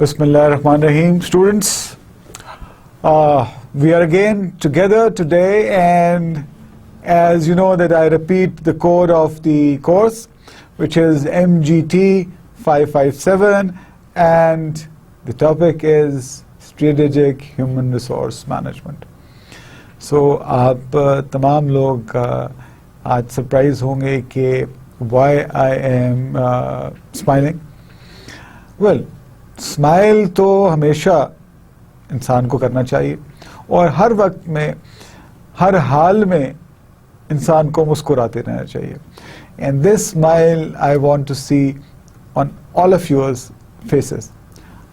Bismillahirrahmanirrahim. Students, we are again together today, and as you know that I repeat the code of the course, which is MGT 557, and the topic is Strategic Human Resource Management. So आप तमाम लोग आज surprise होंगे कि why I am smiling. Well, smile तो हमेशा इंसान को करना चाहिए और हर वक्त में, हर हाल में इंसान को मुस्कुराते रहना चाहिए. And this smile I want to see on all of yours faces.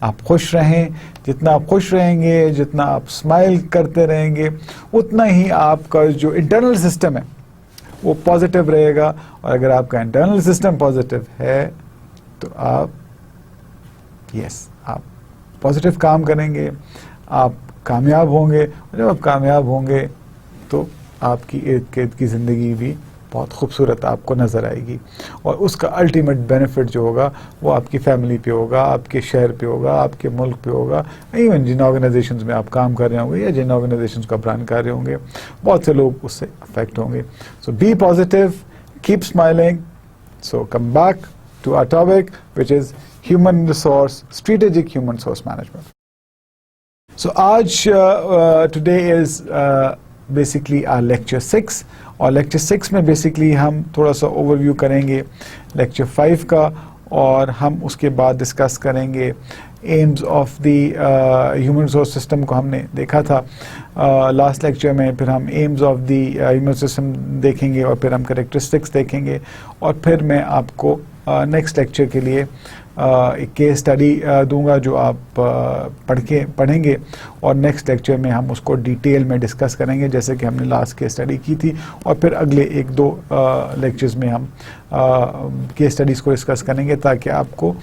आप खुश रहें, जितना आप खुश रहेंगे, जितना आप स्माइल करते रहेंगे, उतना ही आपका जो इंटरनल सिस्टम है वो पॉजिटिव रहेगा. और अगर आपका इंटरनल सिस्टम पॉजिटिव है तो आप आप पॉजिटिव काम करेंगे, आप कामयाब होंगे. जब आप कामयाब होंगे तो आपकी इर्द गिर्द की ज़िंदगी भी बहुत खूबसूरत आपको नज़र आएगी और उसका अल्टीमेट बेनिफिट जो होगा वो आपकी फैमिली पे होगा, आपके शहर पे होगा, आपके मुल्क पे होगा. इवन जिन ऑर्गेनाइजेशंस में आप काम कर रहे होंगे या जिन ऑर्गेनाइजेशंस का रन कर रहे होंगे, बहुत से लोग उससे अफेक्ट होंगे. So be positive, keep smiling. So come back to our topic which is human resource, strategic human resource management. So today is basically our lecture 6 और lecture 6 में basically हम थोड़ा सा overview करेंगे lecture 5 का और हम उसके बाद डिस्कस करेंगे AIIMS of the human resource system को हमने देखा था लास्ट लेक्चर में. फिर हम AIIMS of the human system देखेंगे और फिर हम कैरेक्टरिस्टिक्स देखेंगे और फिर मैं आपको नेक्स्ट लेक्चर के लिए एक केस स्टडी दूंगा जो आप पढ़ेंगे और नेक्स्ट लेक्चर में हम उसको डिटेल में डिस्कस करेंगे जैसे कि हमने लास्ट केस स्टडी की थी. और फिर अगले एक दो लेक्चर्स में हम केस स्टडीज़ को डिस्कस करेंगे ताकि आपको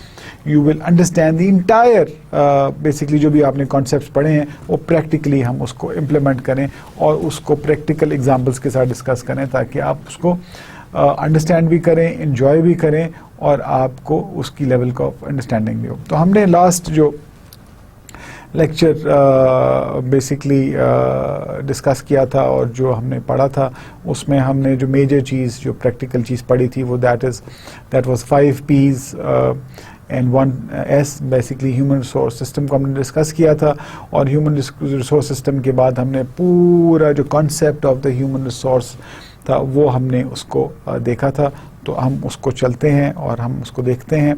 you will understand the entire basically जो भी आपने कॉन्सेप्ट्स पढ़े हैं वो प्रैक्टिकली हम उसको इम्प्लीमेंट करें और उसको प्रैक्टिकल एग्जाम्पल्स के साथ डिस्कस करें ताकि आप उसको अंडरस्टैंड भी करें, एंजॉय भी करें और आपको उसकी लेवल का अंडरस्टैंडिंग भी हो. तो हमने लास्ट जो लेक्चर बेसिकली डिस्कस किया था और जो हमने पढ़ा था उसमें हमने जो मेजर चीज़, जो प्रैक्टिकल चीज़ पढ़ी थी वो that was 5 P's and 1 S basically human resource system को हमने डिस्कस किया था. और ह्यूमन रिसोर्स सिस्टम के बाद हमने पूरा जो concept of the human resource था वो हमने उसको देखा था. तो हम उसको चलते हैं और हम उसको देखते हैं.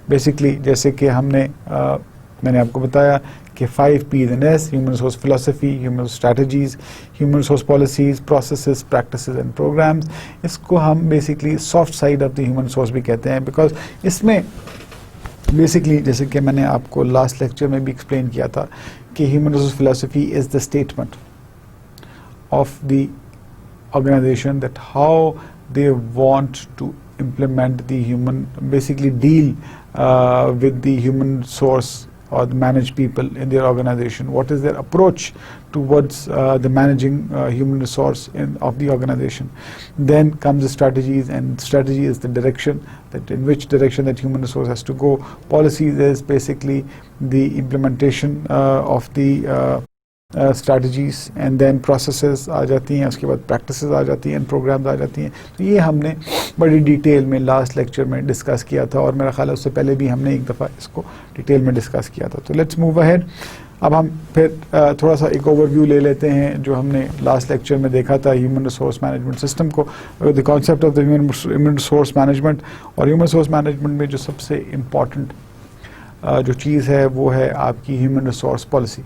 बेसिकली जैसे कि मैंने आपको बताया कि 5 P's and S, human resource philosophy, human strategies, human resource policies, processes, practices and programs. इसको हम basically soft side of the human resource भी कहते हैं बिकॉज इसमें बेसिकली जैसे कि मैंने आपको लास्ट लेक्चर में भी एक्सप्लेन किया था कि human resource philosophy is the statement of the organization that how they want to implement the human, basically deal with the human source or the managed people in their organization. What is their approach towards the managing human resource of the organization. Then comes the strategies, and strategy is the direction, that in which direction that human resource has to go. Policies is basically the implementation of the strategies and then processes आ जाती हैं, उसके बाद practices आ जाती हैं and programmes आ जाती हैं. तो ये हमने बड़ी डिटेल में लास्ट लेक्चर में डिस्कस किया था और मेरा ख्याल है उससे पहले भी हमने एक दफ़ा इसको डिटेल में डिस्कस किया था. तो लेट्स मूव अहेड. अब हम फिर थोड़ा सा एक ओवरव्यू ले लेते हैं जो हमने लास्ट लेक्चर में देखा था ह्यूमन रिसोर्स मैनेजमेंट सिस्टम को, the concept of the human resource management. और ह्यूमन रिसोर्स मैनेजमेंट में जो सबसे इम्पॉर्टेंट जो चीज़ है वो है आपकी ह्यूमन रिसोर्स पॉलिसी.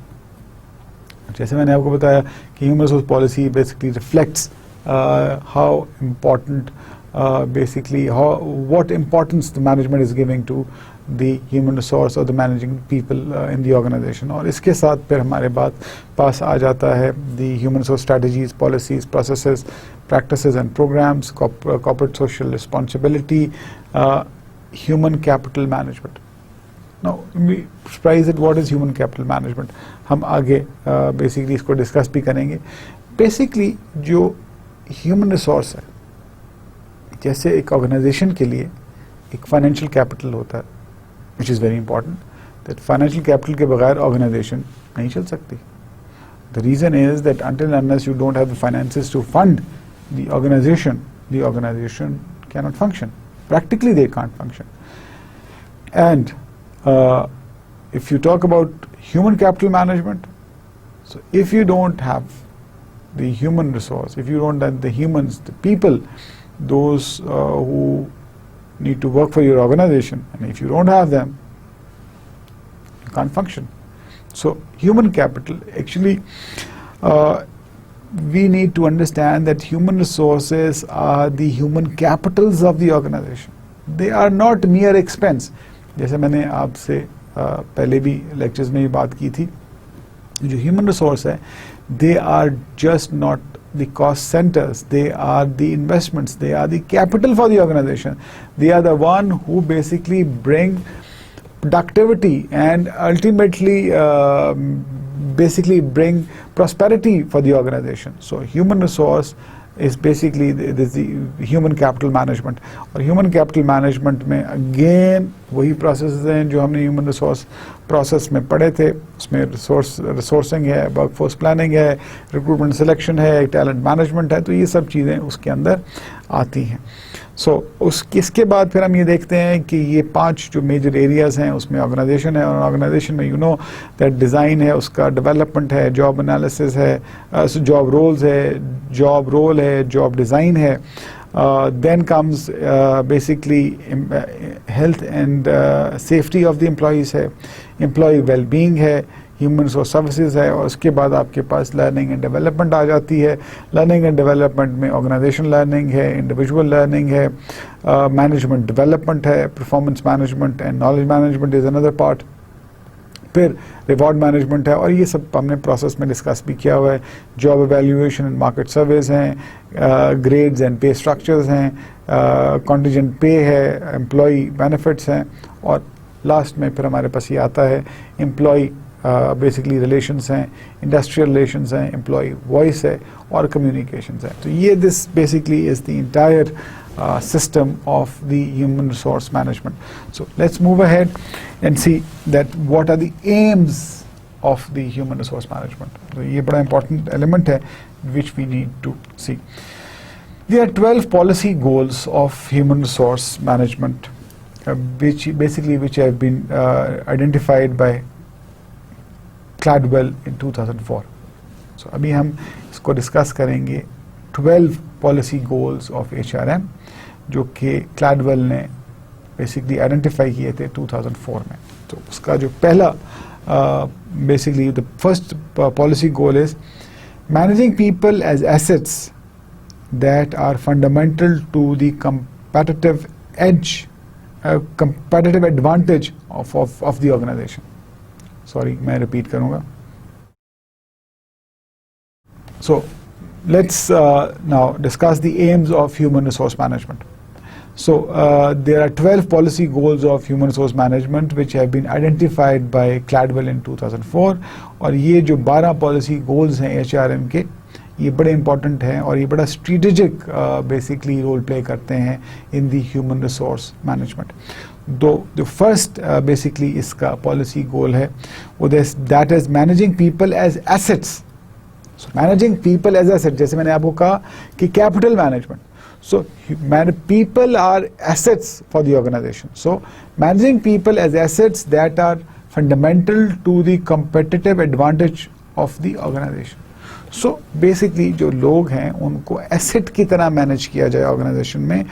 जैसे मैंने आपको बताया कि human resource policy basically reflects how important basically what importance the management is giving to the human resource or the managing people in the organization. और इसके साथ फिर हमारे पास आ जाता है the human resource strategies, policies, processes, practices and programs, corporate social responsibility, human capital management. Now we surprise it, what is human capital management? हम आगे basically इसको discuss भी करेंगे. Basically जो human resource है, जैसे एक ऑर्गेनाइजेशन के लिए एक फाइनेंशियल कैपिटल होता है which is very important, that financial capital के बगैर organization नहीं चल सकती. The reason is that until and unless you don't have the finances to fund the organization cannot function. Practically they can't function. And if you talk about human capital management, so if you don't have the human resource, if you don't have the humans, the people, those who need to work for your organization, and if you don't have them, you can't function. So human capital, actually, we need to understand that human resources are the human capitals of the organization. They are not mere expense. जैसे मैंने आपसे पहले भी lectures में ये बात की थी, जो human resource है, they are just not the cost centers, they are the investments, they are the capital for the organization. They are the one who basically bring productivity and ultimately basically bring prosperity for the organization. So human resource is basically the human capital management. और human capital management में again वही processes हैं जो हमने human resource process में पढ़े थे. उसमें resourcing है, workforce planning है, recruitment selection है, talent management है, तो ये सब चीज़ें उसके अंदर आती हैं. So इसके बाद फिर हम ये देखते हैं कि ये 5 जो मेजर एरियाज हैं उसमें ऑर्गेनाइजेशन है, और ऑर्गेनाइजेशन में दैट डिज़ाइन है, उसका डेवलपमेंट है, जॉब एनालिसिस है, जॉब रोल्स है, जॉब रोल है, जॉब डिज़ाइन है. Then comes basically health and safety of the employees है, employee well-being है, ह्यूमन रिसोर्स सर्विसेज है, और उसके बाद आपके पास लर्निंग एंड डेवलपमेंट आ जाती है. लर्निंग एंड डेवलपमेंट में ऑर्गेनाइजेशन लर्निंग है, इंडिविजुअल लर्निंग है, मैनेजमेंट डेवलपमेंट है, performance management and knowledge management is another part. फिर रिवॉर्ड मैनेजमेंट है, और ये सब हमने प्रोसेस में डिस्कस भी किया हुआ है. Job evaluation and market surveys हैं, ग्रेड्स एंड पे स्ट्रक्चर्स हैं, कॉन्टिजेंट पे है, एम्प्लॉई बेनिफिट्स हैं, और लास्ट में फिर हमारे पास ये आता है एम्प्लॉई बेसिकली रिलेशंस हैं, इंडस्ट्रियल रिलेशंस हैं, एम्प्लॉई वॉइस है, और कम्युनिकेशंस है. तो ये this basically is the entire system of the human resource management. So let's move ahead and see that what are the aims of the human resource management. So ये बड़ा important element है which we need to see. There are 12 policy goals of human resource management which have been identified by Cladwell in 2004. So अभी हम इसको discuss करेंगे 12 policy goals of HRM जो कि क्लैडवेल ने बेसिकली आइडेंटिफाई किए थे 2004 में. तो उसका जो पहला basically the first policy goal is managing people as assets that are fundamental to the competitive edge, competitive advantage of the organization. Sorry, मैं रिपीट करूंगा. So let's now discuss the aims of human resource management. So there are 12 policy goals of human resource management which have been identified by Cladwell in 2004, और ये जो 12 policy goals हैं HRM के, ये बड़े important हैं और ये बड़ा strategic basically role play करते हैं in the human resource management. The first basically इसका policy goal है वो that is managing people as assets. So managing people as assets, जैसे मैंने आपको कहा कि capital management. So people are assets for the organization. So managing people as assets that are fundamental to the competitive advantage of the organization. So basically जो लोग हैं उनको asset की तरह manage किया जाए organization में,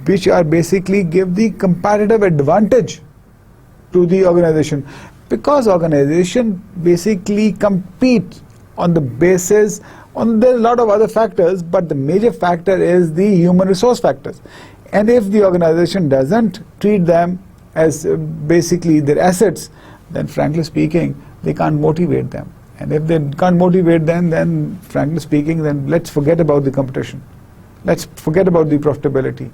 which are basically give the competitive advantage to the organization, because organization basically compete on the basis there are a lot of other factors, but the major factor is the human resource factors. And if the organization doesn't treat them as basically their assets, then frankly speaking they can't motivate them. And if they can't motivate them, then frankly speaking, then let's forget about the competition, let's forget about the profitability,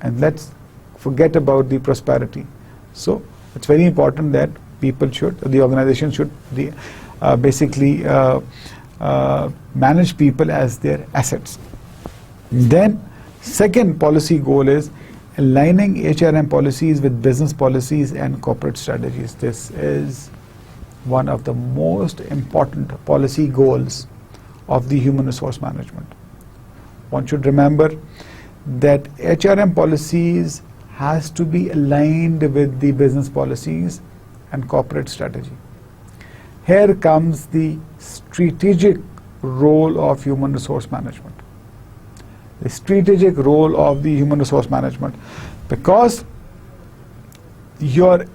and let's forget about the prosperity. So it's very important that the organization should basically manage people as their assets. Then second policy goal is aligning HRM policies with business policies and corporate strategies. This is one of the most important policy goals of the human resource management. One should remember that HRM policies has to be aligned with the business policies and corporate strategy. Here comes the strategic role of human resource management. The strategic role of the human resource management, because your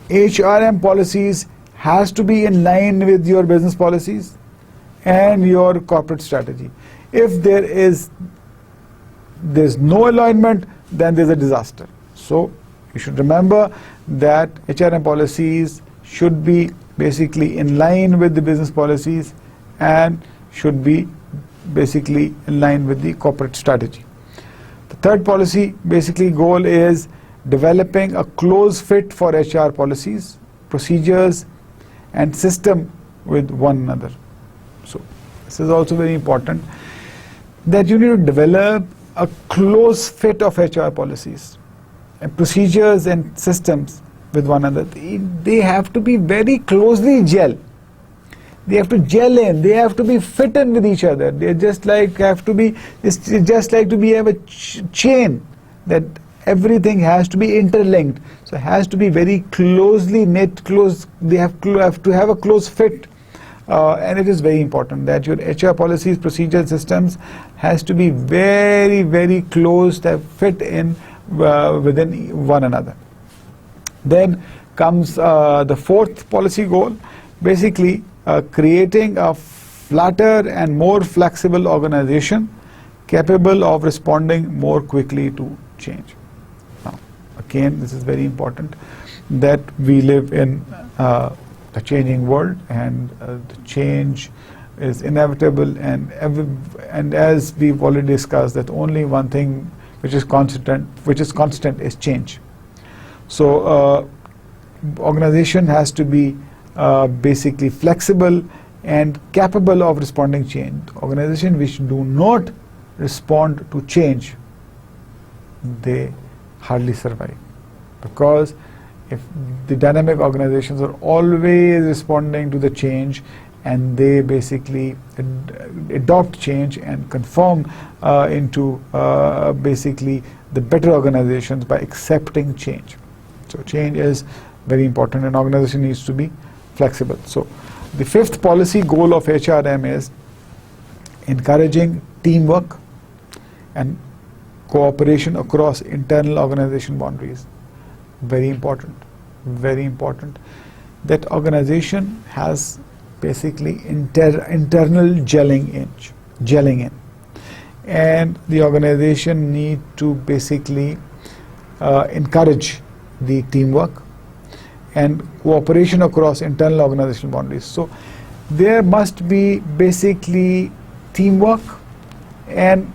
HRM policies has to be in line with your business policies and your corporate strategy. If there's no alignment, then there's a disaster. So you should remember that HRM policies should be basically in line with the business policies and should be basically in line with the corporate strategy. The third policy basically goal is developing a close fit for HR policies, procedures and system with one another. So this is also very important, that you need to develop a close fit of HR policies and procedures and systems with one another. They have to be very closely gel. They have to gel in. They have to be fit in with each other. They just like have to be. It's just like to be have a chain, that everything has to be interlinked. So it has to be very closely knit. Close. They have to have a close fit, and it is very important that your HR policies, procedures, systems has to be very, very close, that fit in within one another. Then comes the fourth policy goal, basically creating a flatter and more flexible organization capable of responding more quickly to change. Now, again, this is very important, that we live in a changing world, and the change is inevitable, and as we've already discussed, that only one thing which is constant is change. So organization has to be basically flexible and capable of responding change. Organizations which do not respond to change, they hardly survive, because if the dynamic organizations are always responding to the change, and they basically adopt change and conform into basically the better organizations by accepting change. So change is very important, and organization needs to be flexible. So the fifth policy goal of HRM is encouraging teamwork and cooperation across internal organization boundaries. Very important, that organization has basically internal gelling in, and the organization need to basically encourage the teamwork and cooperation across internal organizational boundaries. So there must be basically teamwork, and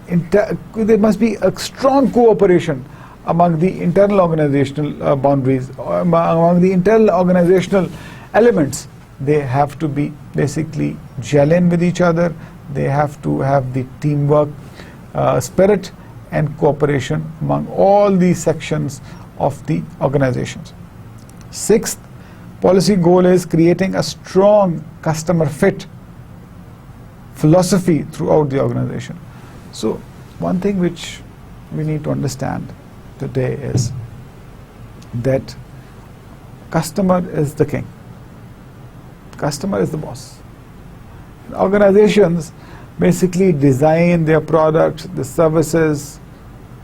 there must be a strong cooperation among the internal organizational boundaries, among the internal organizational elements. They have to be basically gel in with each other. They have to have the teamwork spirit and cooperation among all these sections of the organizations. Sixth policy goal is creating a strong customer fit philosophy throughout the organization. So one thing which we need to understand today is that customer is the king. Customer is the boss. Organizations basically design their products, the services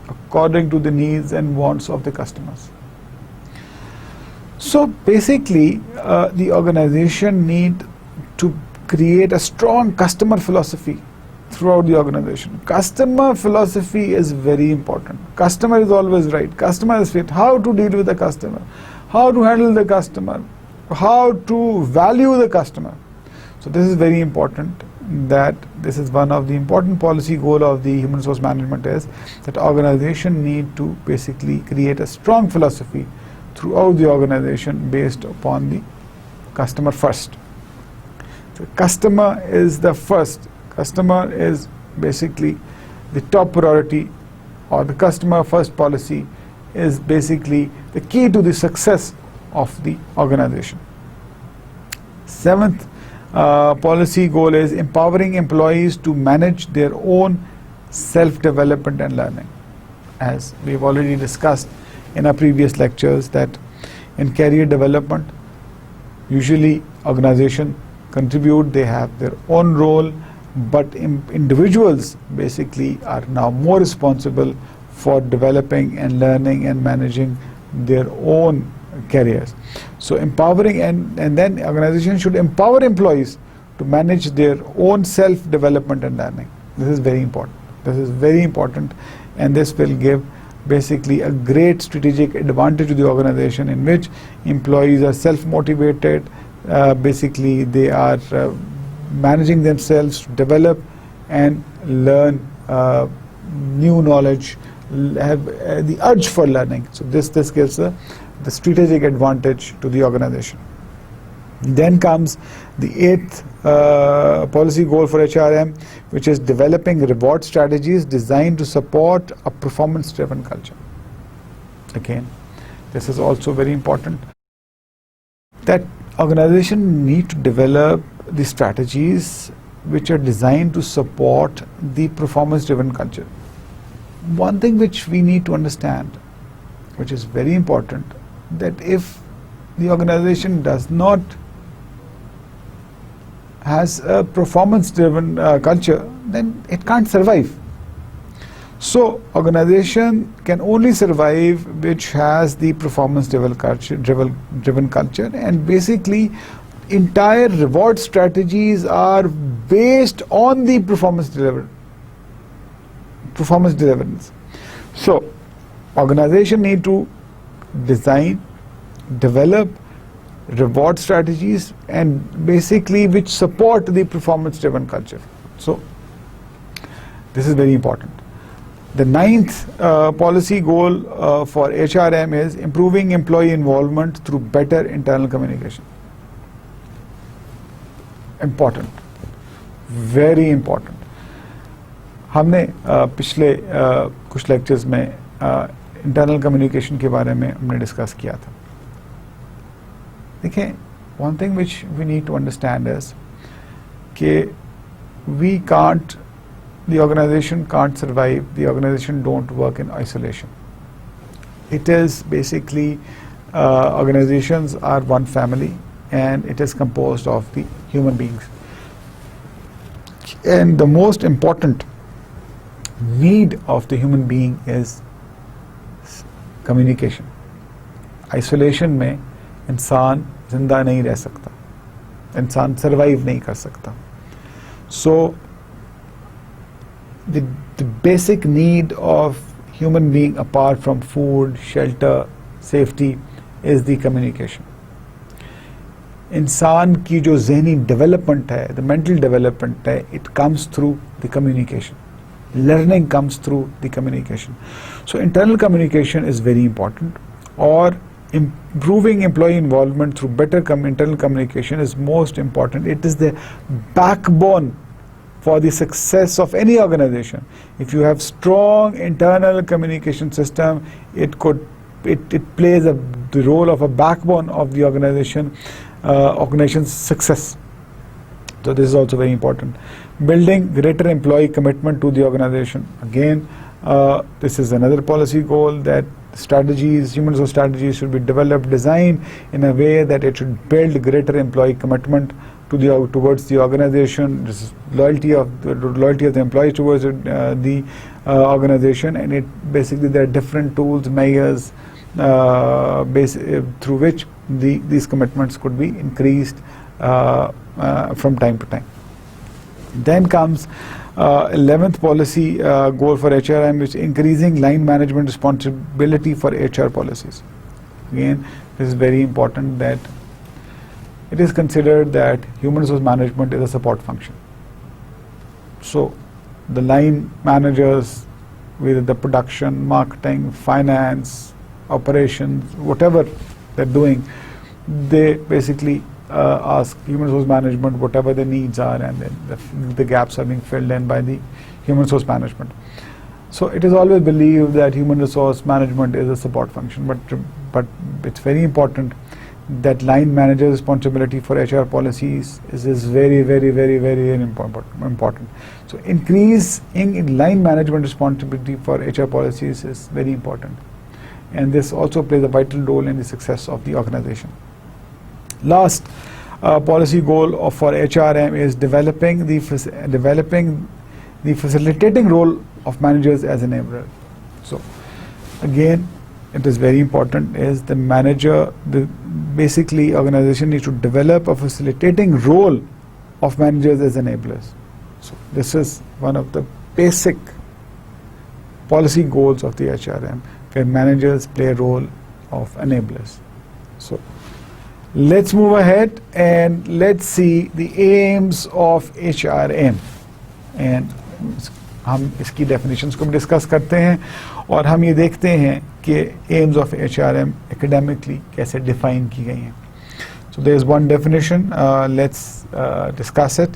according to the needs and wants of the customers. So basically the organization need to create a strong customer philosophy throughout the organization. Customer philosophy is very important. Customer is always right. Customer is fit. How to deal with the customer, how to handle the customer, how to value the customer. So this is very important, that this is one of the important policy goal of the human resource management, is that organization need to basically create a strong philosophy throughout the organization based upon the customer first. So customer is the first. Customer is basically the top priority or the customer first policy is basically the key to the success of the organization. Seventh policy goal is empowering employees to manage their own self-development and learning. As we've already discussed in our previous lectures, that in career development, usually organization contribute, they have their own role, but individuals basically are now more responsible for developing and learning and managing their own careers. So empowering, and then organization should empower employees to manage their own self-development and learning. This is very important. This is very important, and this will give basically a great strategic advantage to the organization, in which employees are self-motivated, basically they are managing themselves to develop and learn new knowledge, have the urge for learning. So this gives the strategic advantage to the organization. Then comes the eighth policy goal for HRM, which is developing reward strategies designed to support a performance-driven culture. Again, this is also very important, that organization need to develop the strategies which are designed to support the performance-driven culture. One thing which we need to understand, which is very important, that if the organization does not has a performance-driven culture, then it can't survive. So organization can only survive which has the performance-driven culture, and basically entire reward strategies are based on the performance deliverance. So organization need to design, develop reward strategies, and basically which support the performance-driven culture. So this is very important. The ninth policy goal for HRM is improving employee involvement through better internal communication. Important, very important. हमने पिछले कुछ lectures में internal communication के बारे में हमने discuss किया था. देखिए, one thing which we need to understand is कि the organization can't survive, the organization don't work in isolation. It is basically, organizations are one family, and it is composed of the human beings. And the most important need of the human being is communication. Isolation में इंसान जिंदा नहीं रह सकता, इंसान survive नहीं कर सकता. So the basic need of human being, apart from food, shelter, safety, is the communication. इंसान की जो ज़हनी डेवलपमेंट है, the mental development है, it comes through the communication. Learning comes through the communication. So internal communication is very important, or improving employee involvement through better internal communication is most important. It is the backbone for the success of any organization. If you have strong internal communication system, it plays the role of a backbone of the organization's success. So this is also very important. Building greater employee commitment to the organization. Again, this is another policy goal, that strategies, human resource strategies should be developed, designed in a way that it should build greater employee commitment towards the organization. This is loyalty of the employees towards the organization, and it basically, there are different tools, measures through which these commitments could be increased from time to time. Then comes 11th policy goal for HRM, which is increasing line management responsibility for HR policies. Again, this is very important, that it is considered that human resource management is a support function. So the line managers, whether the production, marketing, finance, operations, whatever they're doing, they basically ask human resource management whatever the needs are, and then the gaps are being filled in by the human resource management. So it is always believed that human resource management is a support function, but it's very important that line manager responsibility for HR policies is very, very, very, very important. So increasing in line management responsibility for HR policies is very important, and this also plays a vital role in the success of the organization. Last policy goal for HRM is developing the facilitating role of managers as enabler. So again, it is very important is the manager, basically organization needs to develop a facilitating role of managers as enablers. So this is one of the basic policy goals of the HRM, where managers play a role of enablers. So let's move ahead and let's see the aims of HRM, and हम इसकी definitions को भी discuss करते हैं और हम ये देखते हैं कि aims of HRM academically कैसे define की गई हैं. So there is one definition, let's discuss it.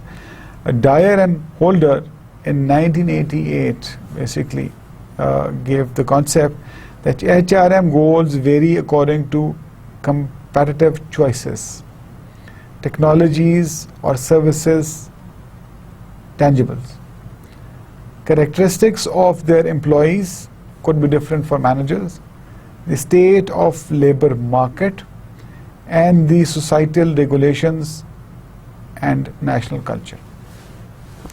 Dyer and Holder in 1988 basically gave the concept that HRM goals vary according to competitive choices, technologies or services, tangibles. Characteristics of their employees could be different for managers, the state of labor market, and the societal regulations and national culture.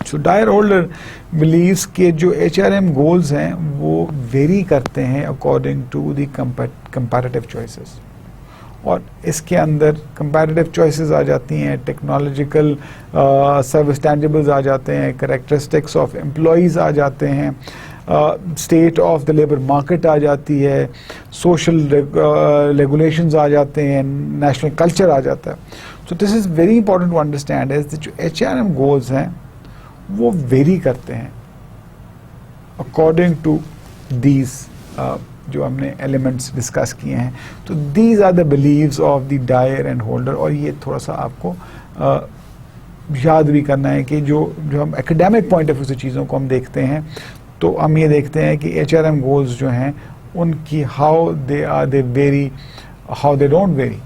So Dyer Holder believes कि जो HRM goals हैं वो vary करते हैं according to the comparative choices, और इसके अंदर comparative choices आ जाती हैं, technological service tangibles आ जाते हैं, characteristics of employees आ जाते हैं, state of the labor market आ जाती है, social regulations आ जाते हैं, national culture आ जाता है. So this is very important to understand is that जो HRM goals हैं वो vary करते हैं according to these जो हमने elements discuss किए हैं. तो these are the beliefs of the Dyer and Holder, और ये थोड़ा सा आपको याद भी करना है कि जो हम academic point of view से चीज़ों को हम देखते हैं तो हम ये देखते हैं कि HRM goals जो हैं उनकी how they vary, how they don't vary.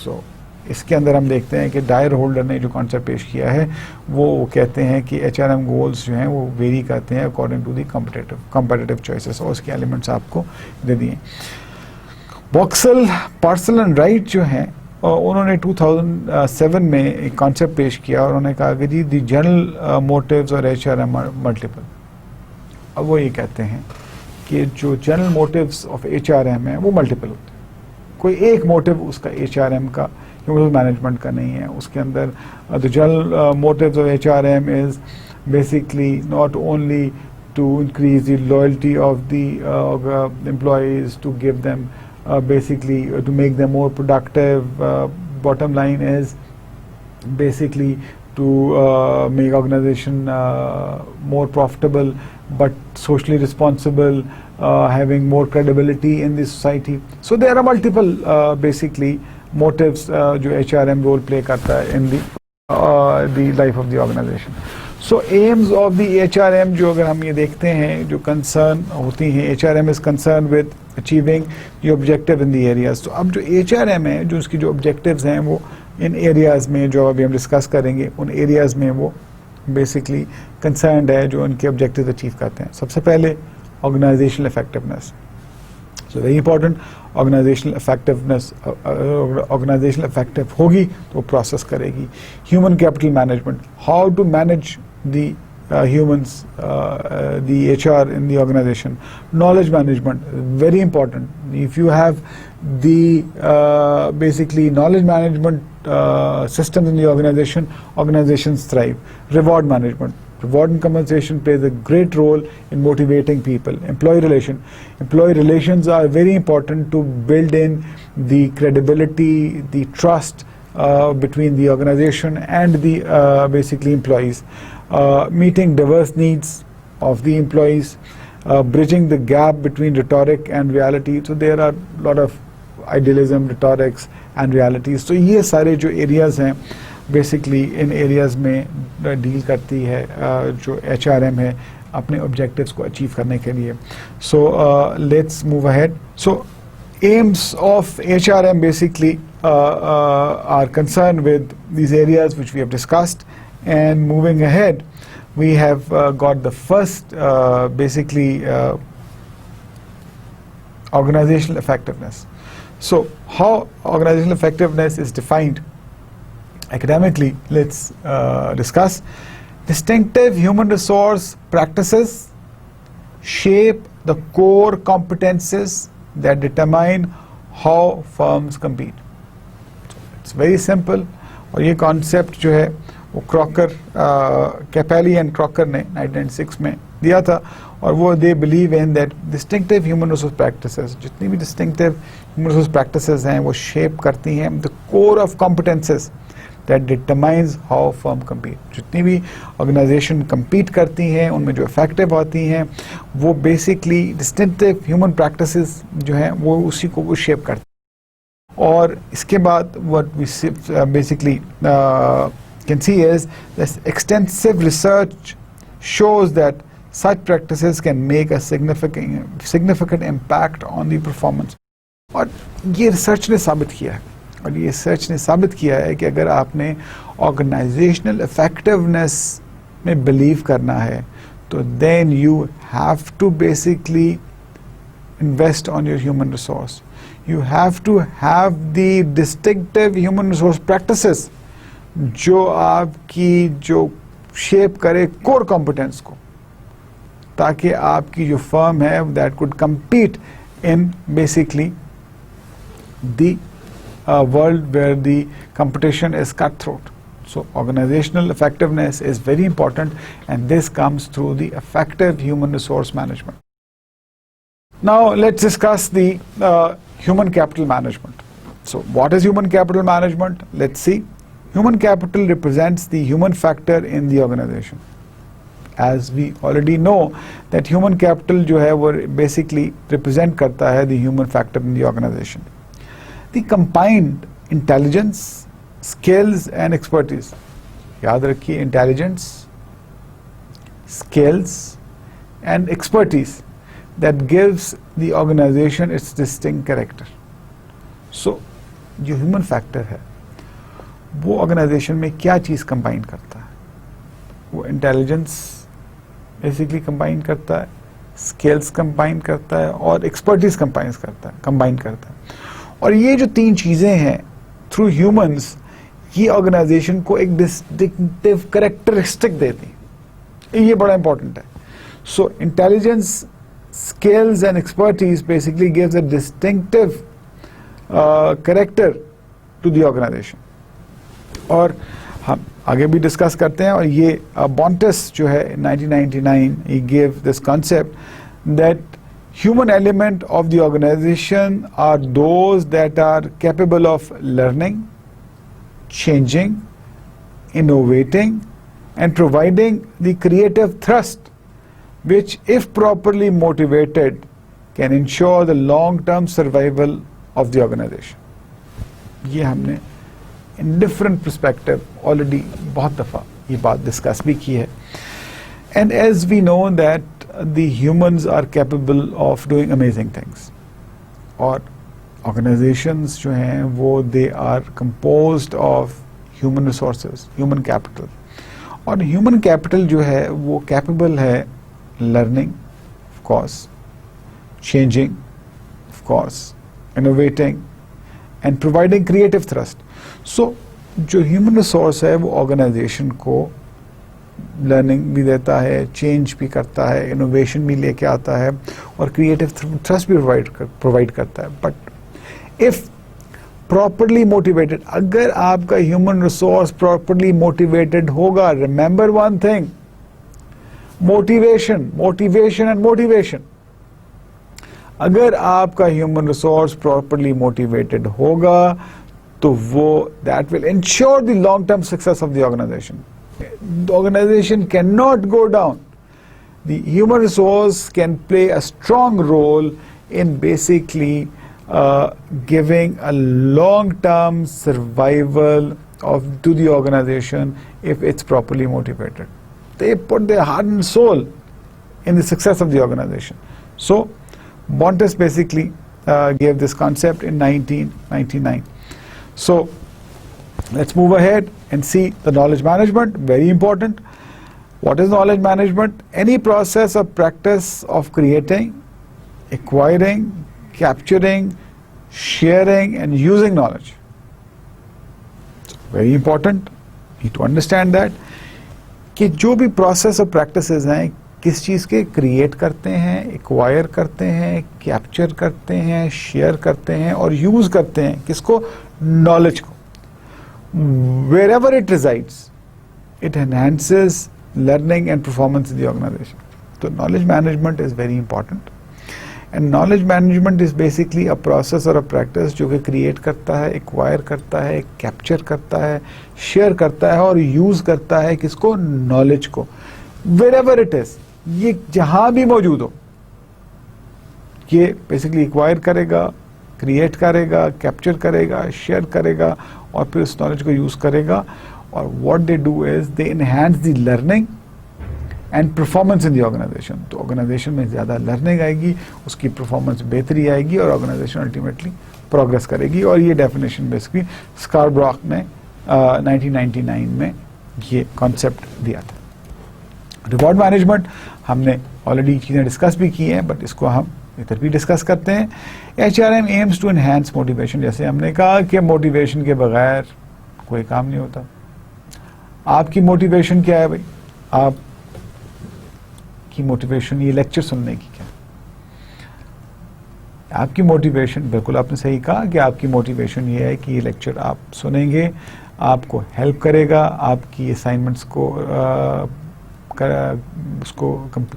So इसके अंदर हम देखते हैं कि डायर होल्डर ने जो कॉन्सेप्ट पेश किया है वो कहते हैं कि HRM गोल्स जो हैं वो वेरी करते हैं according to the competitive choices, और उसके एलिमेंट्स आपको दे दिए. बॉक्सल, पार्सल एंड राइट जो हैं उन्होंने 2007 में एक कॉन्सेप्ट पेश किया और उन्होंने कहा कि जी दी जनरल मोटिव्स और HRM मल्टीपल. अब वो ये कहते हैं कि जो जनरल मोटिव्स ऑफ HRM है वो मल्टीपल होते हैं. कोई एक मोटिव उसका HRM का मैनेजमेंट का नहीं है. उसके अंदर the general motives of HRM is basically not only to increase the loyalty of the employees, to give them basically to make them more productive. Bottom line is basically to make organization more profitable but socially responsible, having more credibility in the society. So there are multiple basically motives जो HRM role play करता है in the life of the organization. So aims of the HRM जो अगर हम ये देखते हैं जो concern होती हैं, HRM is concerned with achieving the objective in the areas. तो अब जो HRM है जो उसकी जो objectives हैं वो इन areas में जो अभी हम discuss करेंगे उन areas में वो basically concerned है जो उनके objectives achieve करते हैं. सबसे पहले organizational effectiveness. So very important, organizational effectiveness, organizational effective होगी तो process करेगी. Human capital management, how to manage the humans, the HR in the organization. Knowledge management, very important. If you have the basically knowledge management systems in the organization, organizations thrive. Reward management. Reward and compensation plays a great role in motivating people. Employee relations are very important to build in the credibility, the trust between the organization and the basically employees. Meeting diverse needs of the employees, bridging the gap between rhetoric and reality. So there are a lot of idealism, rhetorics and realities. So ये सारे जो areas हैं basically इन areas में deal करती है जो HRM है अपने ऑब्जेक्टिव्स को अचीव करने के लिए. So let's move ahead. So aims of HRM basically are concerned with these areas which we have discussed, and moving ahead we have got the first basically organizational effectiveness. So how organizational effectiveness is defined academically, let's discuss. Distinctive human resource practices shape the core competences that determine how firms compete. So it's very simple. और ये concept जो है वो Crocker, कैपेली and Crocker ने 1996 में दिया था, और वो they believe in that distinctive human resource practices, जितनी भी डिस्टिंक्टिव ह्यूमन रिसोर्स प्रैक्टिसेस हैं वो शेप करती हैं the core of competences that determines how firm compete. जितनी भी ऑर्गेनाइजेशन कम्पीट करती हैं उनमें जो इफेक्टिव होती हैं वो बेसिकली डिस्टिंक्टिव ह्यूमन प्रैक्टिसेस जो हैं वो उसी को वो शेप करती हैं. और इसके बाद what we basically can see is this extensive research shows that such practices can make a significant impact on the performance. और ये रिसर्च ने साबित किया है, और ये रिसर्च ने साबित किया है कि अगर आपने ऑर्गेनाइजेशनल इफेक्टिवनेस में बिलीव करना है तो then you have to basically invest on your human resource. You have to have the distinctive human resource practices जो आपकी जो शेप करे कोर कॉम्पिटेंस को, ताकि आपकी जो फर्म है that could compete in basically the world where the competition is cutthroat. So organizational effectiveness is very important, and this comes through the effective human resource management. Now let's discuss the human capital management. So what is human capital management? Let's see. Human capital represents the human factor in the organization. As we already know that human capital जो है वो basically represent करता है the human factor in the organization. The combined intelligence, skills and expertise. याद रखिए intelligence, skills and expertise that gives the organization its distinct character. So जो human factor है वो ऑर्गेनाइजेशन में क्या चीज़ कंबाइन करता है? वो इंटेलिजेंस बेसिकली कंबाइन करता है, स्किल्स कंबाइन करता है और एक्सपर्टीज कंबाइन करता है. और ये जो तीन चीज़ें हैं थ्रू ह्यूमंस, ये ऑर्गेनाइजेशन को एक डिस्टिंक्टिव कैरेक्टरिस्टिक देती हैं. ये बड़ा इंपॉर्टेंट है. So intelligence, skills and expertise basically gives a distinctive character to the organisation. और हम आगे भी डिस्कस करते हैं. और ये बॉन्टस जो है 1999 he gave this concept that human element of the organization are those that are capable of learning, changing, innovating and providing the creative thrust which if properly motivated can ensure the long-term survival of the organization. ये हमने in different perspective already बहुत दफ़ा ये बात discuss भी की है. And as we know that the humans are capable of doing amazing things. और organizations जो हैं वो they are composed of human resources, human capital. और human capital जो है वो capable है learning, of course, changing, of course, innovating and providing creative thrust. So जो ह्यूमन रिसोर्स है वो ऑर्गेनाइजेशन को लर्निंग भी देता है, चेंज भी करता है, इनोवेशन भी लेके आता है और क्रिएटिव थ्रस्ट भी प्रोवाइड करता है. बट इफ प्रॉपरली मोटिवेटेड, अगर आपका ह्यूमन रिसोर्स प्रॉपरली मोटिवेटेड होगा, remember one thing, motivation and motivation. अगर आपका ह्यूमन रिसोर्स प्रॉपरली मोटिवेटेड होगा तो वो that will ensure the long-term success of the organization. The organization cannot go down. The human resource can play a strong role in basically giving a long-term survival to the organization if it's properly motivated. They put their heart and soul in the success of the organization. So Bontes basically gave this concept in 1999. So let's move ahead and see the knowledge management, very important. What is knowledge management? Any process or practice of creating, acquiring, capturing, sharing and using knowledge. So very important, need to understand that कि जो भी process और practices हैं किस चीज़ के create करते हैं, acquire करते हैं, capture करते हैं, share करते हैं और use करते हैं किसको? Knowledge को. Wherever it resides, it enhances learning and performance in the organization. So knowledge management is very important. And knowledge management is basically a process or a practice जो कि create करता है, acquire करता है, capture करता है, share करता है और use करता है किसको? Knowledge को. Wherever it is, ये जहाँ भी मौजूद हो, ये basically acquire करेगा, create करेगा, capture करेगा, share करेगा और फिर उस knowledge को use करेगा और what they do is they enhance the learning and performance in the organization. तो organization में ज़्यादा learning आएगी, उसकी performance बेहतरी आएगी और organization ultimately progress करेगी और ये definition basically Scarborough ने 1999 में ये concept दिया था. Reward management हमने already चीज़ें discuss भी की हैं, but इसको हम इधर भी डिस्कस करते हैं. HRM aims to enhance motivation. जैसे हमने कहा कि मोटिवेशन के बगैर कोई काम नहीं होता. आपकी मोटिवेशन क्या है भाई? आपकी मोटिवेशन ये लेक्चर सुनने की क्या? आपकी मोटिवेशन, बिल्कुल आपने सही कहा कि आपकी मोटिवेशन ये है कि ये लेक्चर आप सुनेंगे, आपको हेल्प करेगा, आपकी असाइनमेंट्स को उसको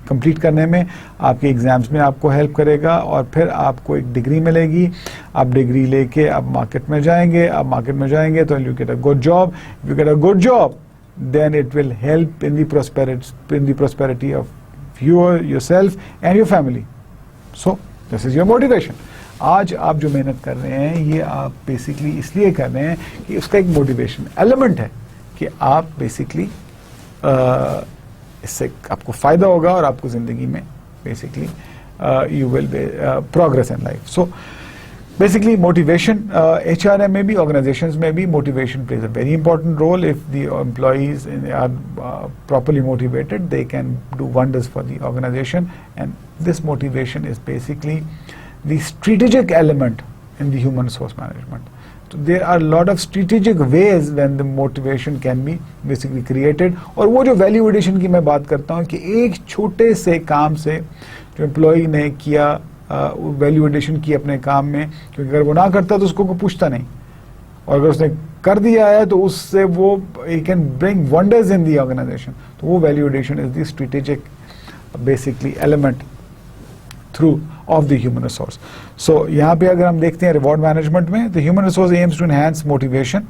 कंप्लीट करने में, आपके एग्जाम्स में आपको हेल्प करेगा और फिर आपको एक डिग्री मिलेगी. आप डिग्री लेके आप मार्केट में जाएंगे, तो you get a good job. If you get a good job then it will help in the prosperity of yourself and your family. So this is your motivation. आज आप जो मेहनत कर रहे हैं ये आप बेसिकली इसलिए कर रहे हैं कि उसका एक मोटिवेशन एलिमेंट है कि आप बेसिकली इससे आपको फायदा होगा और आपको जिंदगी में basically you will progress in life. So basically motivation, HRM में भी, organizations में भी motivation plays a very important role. If the employees are properly motivated, they can do wonders for the organization, and this motivation is basically the strategic element in the human resource management. So there are a lot of strategic ways when the motivation can be basically created. और वो जो value addition की मैं बात करता हूँ कि एक छोटे से काम से जो employee ने किया वैल्यू एडिशन की अपने काम में, क्योंकि अगर वो ना करता तो उसको कोई पूछता नहीं, और अगर उसने कर दिया है तो उससे वो ही can bring wonders in the organisation. तो वो value addition is the strategic basically element through of the human resource. So यहाँ पे अगर हम देखते हैं रिवॉर्ड मैनेजमेंट में, the human resource aims to enhance motivation,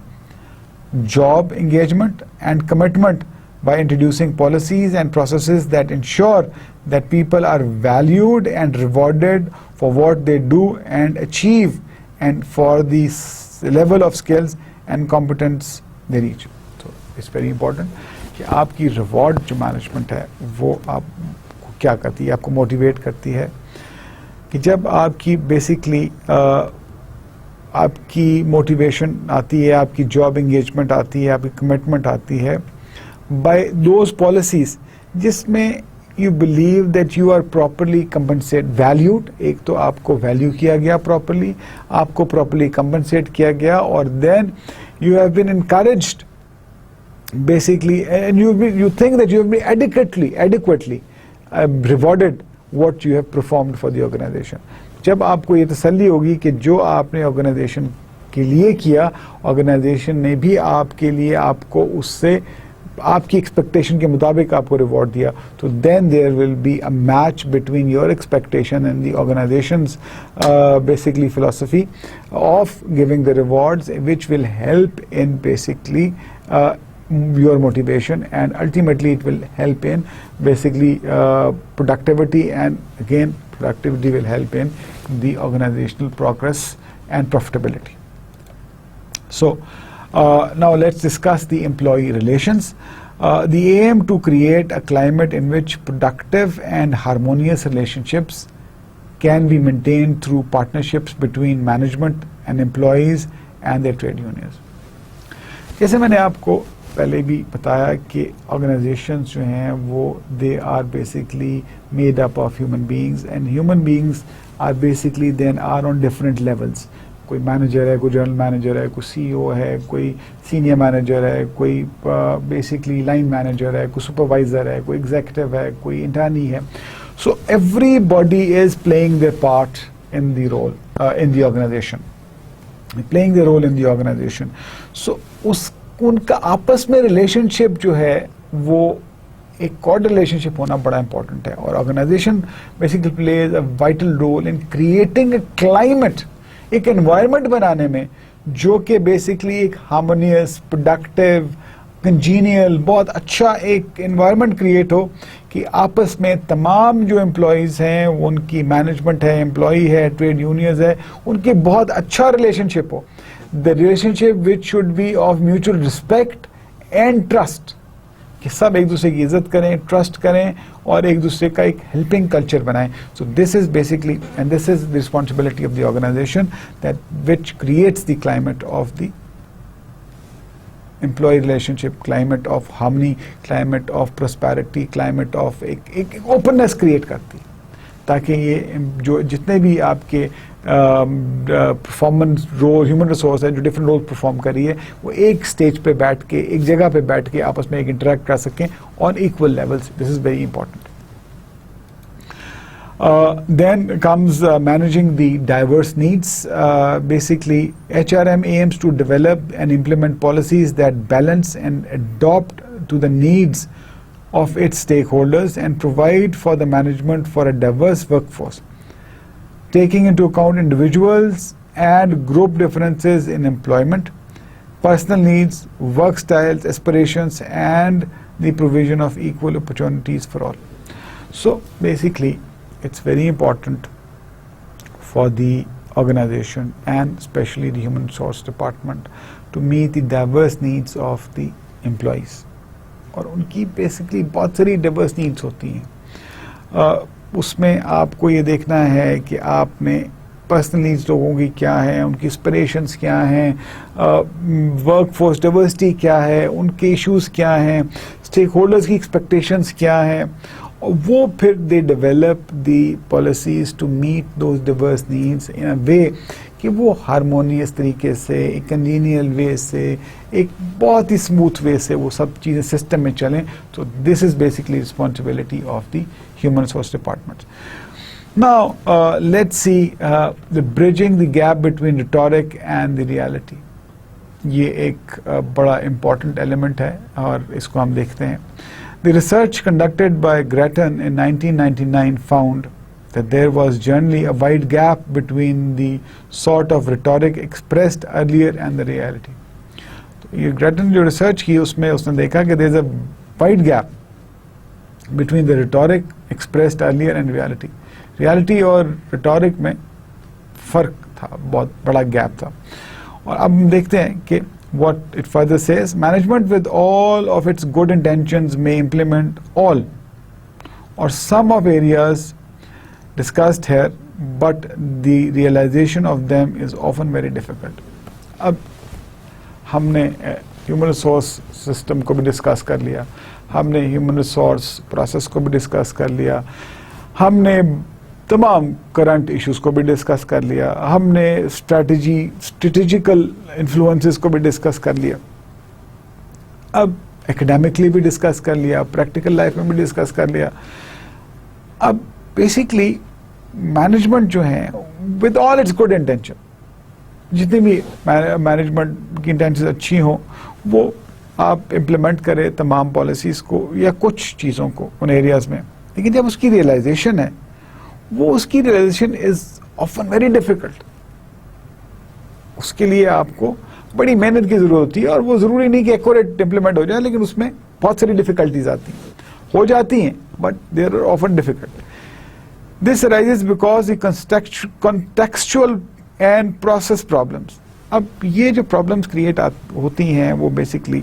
job engagement and commitment by introducing policies and processes that ensure that people are valued and rewarded for what they do and achieve and for the level of skills and competence they reach. So it's very important कि आपकी reward जो management है वो आपको क्या करती है, आपको motivate करती है कि जब आपकी basically आपकी motivation आती है, आपकी job engagement आती है, आपकी commitment आती है by those policies जिसमें you believe that you are properly compensated, valued, एक तो आपको value किया गया properly, आपको properly compensate किया गया, और then you have been encouraged basically, and you think that you have been adequately rewarded what you have performed for the organization. जब आपको ये तसल्ली होगी कि जो आपने organization के लिए किया, organization ने भी आपके लिए आपको उससे आपकी एक्सपेक्टेशन के मुताबिक आपको रिवॉर्ड दिया, तो then there will be a match between your expectation and the organisation's basically philosophy of giving the rewards, which will help in basically your motivation, and ultimately it will help in basically productivity, and again productivity will help in the organizational progress and profitability. So now let's discuss the employee relations. The aim to create a climate in which productive and harmonious relationships can be maintained through partnerships between management and employees and their trade unions. जैसे मैंने आपको पहले भी बताया कि organisations जो हैं वो they are basically made up of human beings and human beings are basically then are on different levels. कोई मैनेजर है, कोई जनरल मैनेजर है, कोई सीईओ है, कोई सीनियर मैनेजर है, कोई बेसिकली लाइन मैनेजर है, कोई सुपरवाइजर है, कोई एग्जीक्यूटिव है, कोई इंटर्नी है. So everybody is playing their part in the role in the organisation, playing the role in the organisation. So उनका आपस में रिलेशनशिप जो है वो एक कॉर्ड रिलेशनशिप होना बड़ा इंपॉर्टेंट है. और organisation basically plays a vital role in creating a climate, एक एनवायरनमेंट बनाने में जो कि बेसिकली एक हार्मोनियस, प्रोडक्टिव, कंजीनियल, बहुत अच्छा एक एनवायरनमेंट क्रिएट हो कि आपस में तमाम जो एम्प्लॉयज हैं, उनकी मैनेजमेंट है, एम्प्लॉय है, ट्रेड यूनियंस है, उनके बहुत अच्छा रिलेशनशिप हो. The relationship which should be of mutual respect and trust, कि सब एक दूसरे की इज्जत करें, ट्रस्ट करें और एक दूसरे का एक हेल्पिंग कल्चर बनाएं. So this is basically and this is the responsibility of the organisation that which creates the climate of the employee relationship, climate of harmony, climate of prosperity, climate of एक openness create करती है ताकि ये जो जितने भी आपके performance role, human resource है जो डिफरेंट रोल परफॉर्म करी है, वो एक स्टेज पे बैठ के, एक जगह पे बैठ के आपस में एक इंटरेक्ट कर सकें on equal levels. This is very important. Then comes managing the diverse needs. Basically, HRM aims to develop and implement policies that balance and adopt to the needs of its stakeholders and provide for the management for a diverse workforce, taking into account individuals and group differences in employment, personal needs, work styles, aspirations, and the provision of equal opportunities for all. So basically, it's very important for the organization and especially the human resource department to meet the diverse needs of the employees. और उनकी basically बहुत सारी diverse needs होती हैं. उसमें आपको ये देखना है कि आपने पर्सनल नीड्स लोगों की क्या है, उनकी एस्पिरेशंस क्या हैं, वर्क फोर्स डाइवर्सिटी क्या है, उनके इश्यूज क्या हैं, स्टेक होल्डर्स की एक्सपेक्टेशंस क्या हैं, और वो फिर they develop the policies to meet those diverse needs in a way कि वो हारमोनियस तरीके से, एक कंजीनियल वे से, एक बहुत ही स्मूथ वे से वो सब चीज़ें सिस्टम में चलें. तो this is basically responsibility of the human resource department. Now let's see the bridging the gap between rhetoric and the reality. ये एक बड़ा इम्पॉर्टेंट एलिमेंट है और इसको हम देखते हैं. The research conducted by Grattan in 1999 found that there was generally a wide gap between the sort of rhetoric expressed earlier and the reality. तो ये ग्रेटन ने जो रिसर्च की उसमें उसने देखा कि there is a wide gap between the rhetoric expressed earlier and reality. Reality और rhetoric में फर्क था, बहुत बड़ा गैप था. और अब हम देखते हैं कि what it further says, management with all of its good intentions may implement all or some of areas discussed here, but the realization of them is often very difficult. अब हमने ह्यूमन रिसोर्स सिस्टम को भी discuss कर लिया, हमने human resource process को भी discuss कर लिया, हमने तमाम करंट इश्यूज को भी डिस्कस कर लिया, हमने स्ट्रेटेजिकल इन्फ्लुएंसेस को भी डिस्कस कर लिया, अब एकेडमिकली भी डिस्कस कर लिया, प्रैक्टिकल लाइफ में भी डिस्कस कर लिया. अब बेसिकली मैनेजमेंट जो है with all it's good intention, जितनी भी मैनेजमेंट की इंटेंशन अच्छी हो वो आप इम्प्लीमेंट करें तमाम पॉलिसीज को या कुछ चीज़ों को उन एरियाज में, लेकिन जब उसकी रियलाइजेशन है वो उसकी realisation is often very difficult. उसके लिए आपको बड़ी मेहनत की जरूरत होती है और वो जरूरी नहीं कि एक्यूरेट इम्प्लीमेंट हो जाए, लेकिन उसमें बहुत सारी डिफिकल्टीज आती हैं, हो जाती हैं, but they are often difficult. This arises because the contextual and process problems. अब ये जो प्रॉब्लम्स क्रिएट होती हैं वो बेसिकली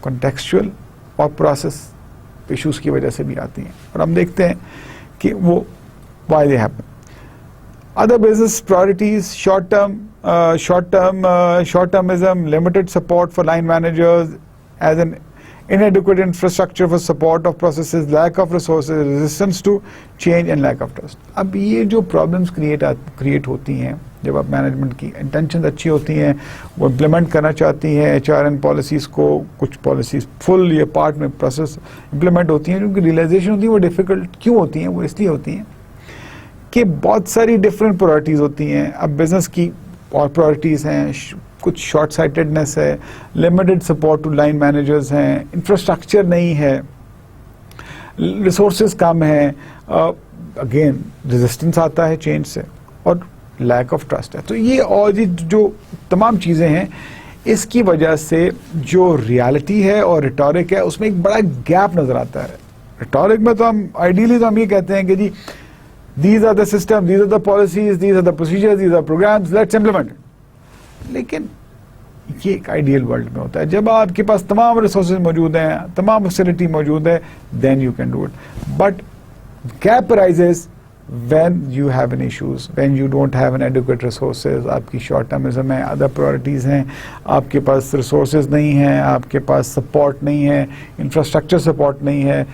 contextual और प्रोसेस इश्यूज की वजह से भी आती हैं, और हम देखते हैं कि वो why they happen. Other business priorities: short-termism, limited support for line managers, as an inadequate infrastructure for support of processes, lack of resources, resistance to change and lack of trust. अब ये जो problems create होती हैं जब आप management की intention अच्छी होती हैं, वो इम्प्लीमेंट करना चाहती हैं HRN पॉलिसीज़ को, कुछ पॉलिसीज़ फुल या पार्ट में प्रोसेस इम्प्लीमेंट होती हैं, क्योंकि रियलाइजेशन होती है वो डिफ़िकल्ट क्यों होती हैं, वो इसलिए होती हैं कि बहुत सारी डिफरेंट प्रायोरिटीज़ होती हैं. अब बिजनेस की और प्रायोरिटीज़ हैं, कुछ शॉर्ट साइटेडनेस है, limited support to line managers हैं, इंफ्रास्ट्रक्चर नहीं है, रिसोर्सेज कम हैं, अगेन रेजिस्टेंस आता है चेंज से, और लैक ऑफ ट्रस्ट है. तो ये और ये जो तमाम चीज़ें हैं, इसकी वजह से जो रियलिटी है और रिटोरिक है उसमें एक बड़ा गैप नज़र आता है. रिटोरिक में तो हम आइडियली तो हम ये कहते हैं कि जी these are the systems, these are the policies, these are the procedures, these are programs, let's implement it. लेकिन ये एक आइडियल वर्ल्ड में होता है, जब आपके पास तमाम रिसोर्सेज मौजूद हैं, तमाम फैसिलिटी मौजूद है, then you can do it. But gap arises when you have an issues, when you don't have an adequate resources, आपकी short termism है, other priorities हैं, आपके पास resources नहीं हैं, आपके पास support नहीं है, infrastructure support नहीं है,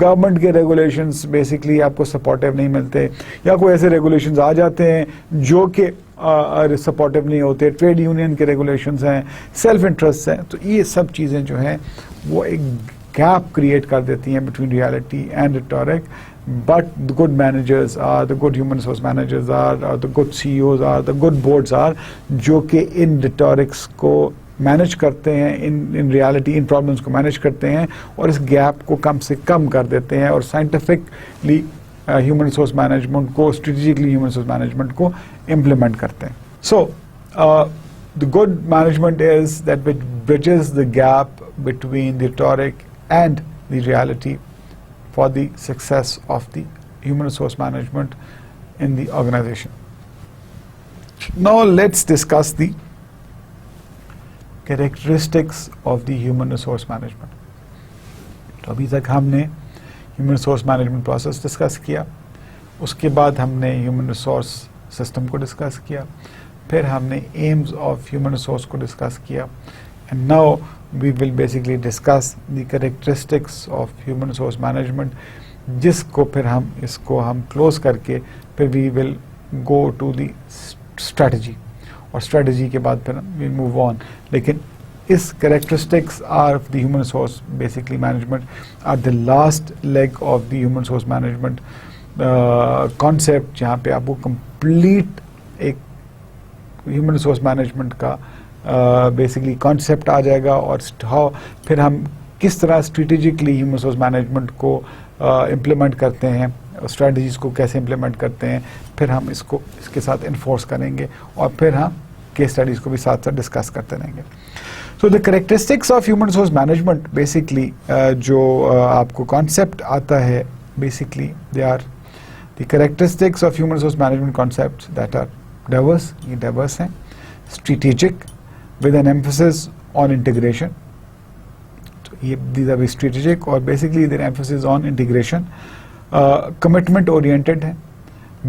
government के regulations basically आपको supportive नहीं मिलते, या कोई ऐसे regulations आ जाते हैं जो कि supportive नहीं होते, trade union के regulations हैं, self interest हैं. तो ये सब चीज़ें जो हैं वो एक gap create कर देती हैं between reality and rhetoric. But the good managers are, the good human resource managers are, or the good CEOs are, the good boards are, जो कि इन rhetorics को मैनेज करते हैं, इन रियलिटी इन प्रॉब्लम्स को manage करते हैं और इस गैप को कम से कम कर देते हैं और साइंटिफिकली ह्यूमन रिसोर्स मैनेजमेंट को, स्ट्रेटेजिकली ह्यूमन रिसोर्स मैनेजमेंट को इम्प्लीमेंट करते हैं. So the good management is that which bridges the gap between the rhetoric and the reality for the success of the human resource management in the organization. Now let's discuss the characteristics of the human resource management. तो अभी तक हमने human resource management process discuss किया, उसके बाद हमने human resource system को discuss किया, फिर हमने aims of human resource को discuss किया, and now we will basically discuss the characteristics of human resource management, जिसको फिर हम इसको हम close करके फिर we will go to the strategy, और strategy के बाद फिर we move on. लेकिन इस characteristics of the human resource basically management are the last leg of the human resource management concept, जहाँ पे आपको complete एक human resource management का बेसिकली कॉन्सेप्ट आ जाएगा, और फिर हम किस तरह स्ट्रेटेजिकली ह्यूमन रिसोर्स मैनेजमेंट को इम्प्लीमेंट करते हैं, स्ट्रेटजीज़ को कैसे इम्प्लीमेंट करते हैं, फिर हम इसको इसके साथ इन्फोर्स करेंगे और फिर हम केस स्टडीज़ को भी साथ साथ डिस्कस करते रहेंगे. So the characteristics of human resource management basically जो आपको कॉन्सेप्ट आता है, basically they are the characteristics of human resource management concept that are diverse, ये डाइवर्स हैं, strategic with an emphasis on integration. These are very strategic, or basically their emphasis on integration. Commitment oriented है,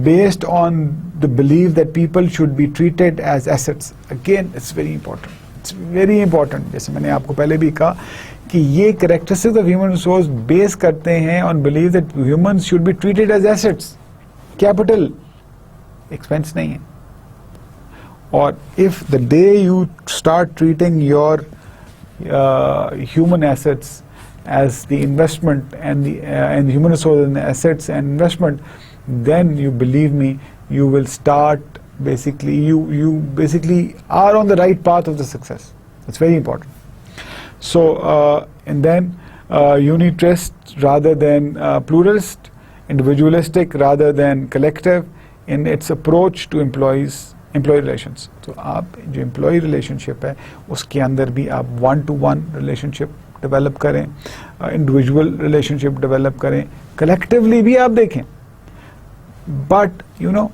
based on the belief that people should be treated as assets. Again, it's very important. It's very important. जैसे मैंने आपको पहले भी कहा कि ये characteristics of human resource base करते हैं on belief that humans should be treated as assets. Capital, expense नहीं है. Or if the day you start treating your human assets as the investment and the human resource and the assets and investment, then you believe me, you will start basically you basically are on the right path of the success. It's very important. So and then unitrist rather than pluralist, individualistic rather than collective in its approach to employee relations. तो आप जो employ relationship है उसके अंदर भी आप 1-to-1 relationship develop करें, individual relationship develop करें, कलेक्टिवली भी आप देखें. But you know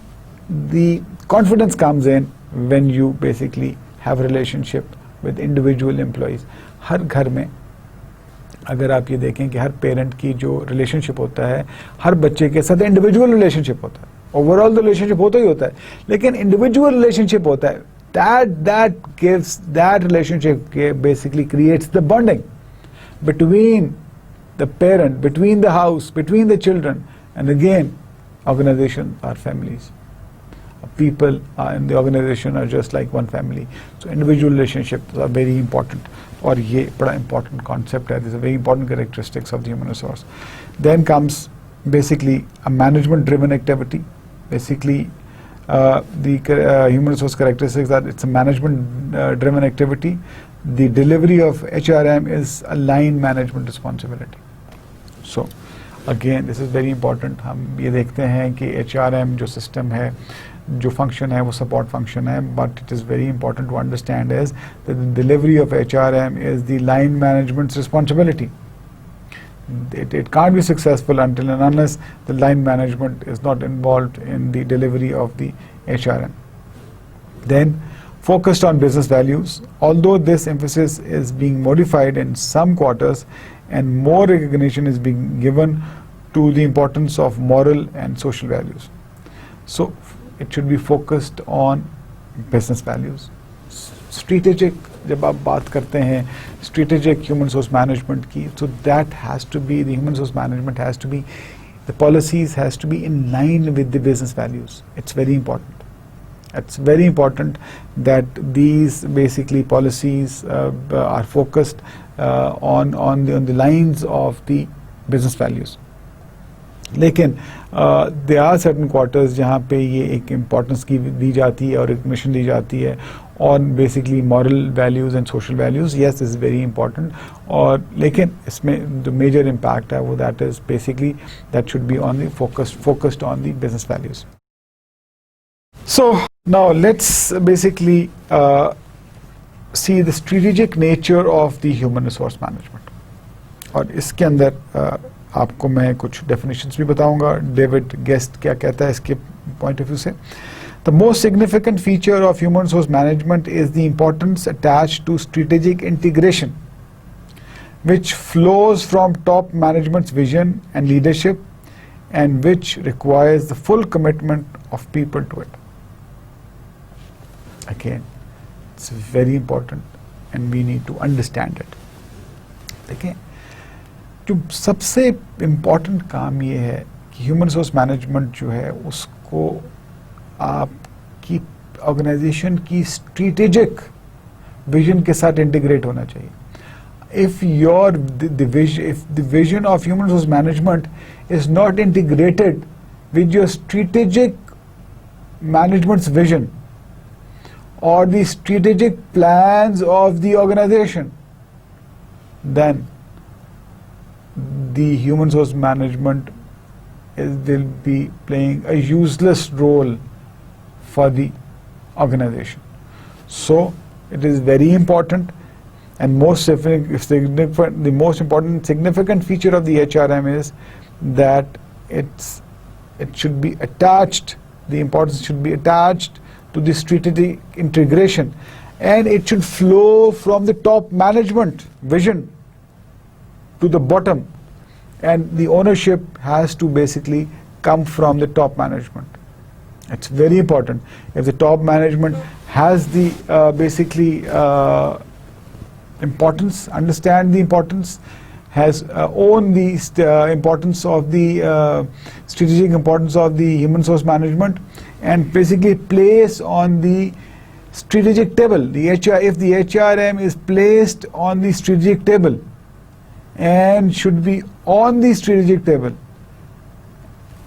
the confidence comes in when you basically have relationship with individual employees. हर घर में अगर आप ये देखें कि हर पेरेंट की जो रिलेशनशिप होता है हर बच्चे के साथ इंडिविजुअल रिलेशनशिप होता है, ओवरऑल रिलेशनशिप होता ही होता है, लेकिन इंडिविजुअल रिलेशनशिप होता है, that relationship basically creates the bonding between the parent, between the house, between the children, and again organization are families. People in the organization are just like one family. So individual relationships are very important, और ये बड़ा important concept है. These are very important characteristics of the human resource. Then comes basically a management driven activity. Basically the human resource characteristics that it's a management driven activity. The delivery of HRM is a line management responsibility. So again this is very important. हम ये देखते हैं कि HRM जो system है, जो function है वो support function है, but it is very important to understand is that the delivery of HRM is the line management's responsibility. It can't be successful until and unless the line management is not involved in the delivery of the HRM. Then focused on business values. Although this emphasis is being modified in some quarters and more recognition is being given to the importance of moral and social values. So it should be focused on business values. Strategic, जब आप बात करते हैं strategic human resource management की, so that has to be, the human resource management has to be, the policies has to be in line with the business values. It's very important. It's very important that these basically policies are focused on the lines of the business values. लेकिन there are certain quarters जहाँ पे ये एक importance की दी जाती है और recognition दी जाती है on basically moral values and social values. Yes, this is very important. और लेकिन इसमें the major impact है वो that is basically that should be on the focused on the business values. So now let's basically see the strategic nature of the human resource management. और इसके अंदर आपको मैं कुछ definitions भी बताऊंगा. डेविड गेस्ट क्या कहता है इसके point of view से. The most significant feature of human resource management is the importance attached to strategic integration, which flows from top management's vision and leadership, and which requires the full commitment of people to it. Again, it's very important and we need to understand it. देखिए, जो सबसे important काम ये है कि human resource management जो है उसको आपकी ऑर्गेनाइजेशन की स्ट्रेटेजिक विजन के साथ इंटीग्रेट होना चाहिए. if the vision of human resource management is not integrated with your strategic management's vision or the strategic plans of the organization, then the human resource management will be playing a useless role for the organization. So it is very important, and the most important significant feature of the HRM is that it should be attached, the importance should be attached to the strategic integration, and it should flow from the top management vision to the bottom, and the ownership has to basically come from the top management. It's very important. If the top management has the importance, understand the importance, has own the importance of the strategic importance of the human resource management, and basically place on the strategic table. If the HRM is placed on the strategic table and should be on the strategic table,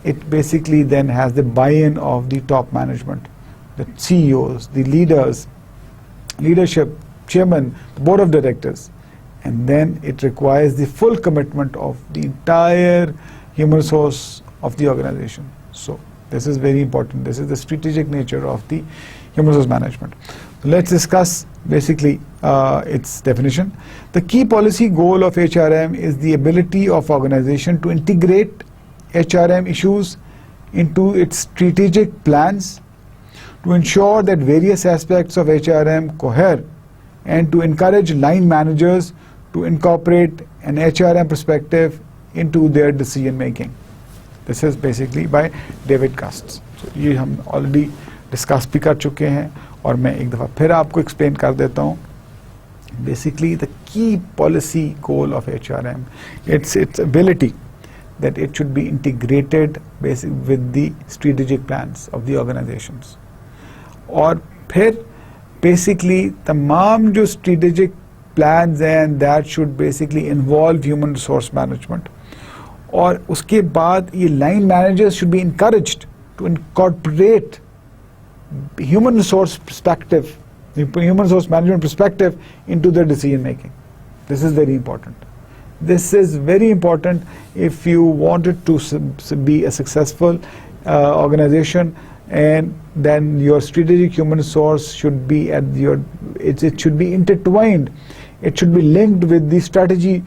it basically then has the buy-in of the top management, the CEOs, the leaders, leadership, chairman, the board of directors, and then it requires the full commitment of the entire human resource of the organization. So this is very important. This is the strategic nature of the human resource management. So let's discuss basically its definition. The key policy goal of HRM is the ability of organization to integrate HRM issues into its strategic plans, to ensure that various aspects of HRM cohere, and to encourage line managers to incorporate an HRM perspective into their decision making. This is basically by David Custis. So ये हम already discuss भी कर चुके हैं और मैं एक दफ़ा फिर आपको explain कर देता हूँ. Basically the key policy goal of HRM, its ability that it should be integrated with the strategic plans of the organizations. और फिर basically तमाम जो strategic plans हैं that should basically involve human resource management. और उसके बाद ये line managers should be encouraged to incorporate human resource perspective, human resource management perspective into their decision making. This is very important. This is very important if you wanted to be a successful organization, and then your strategic human resource should be at your, it should be intertwined. It should be linked with the strategic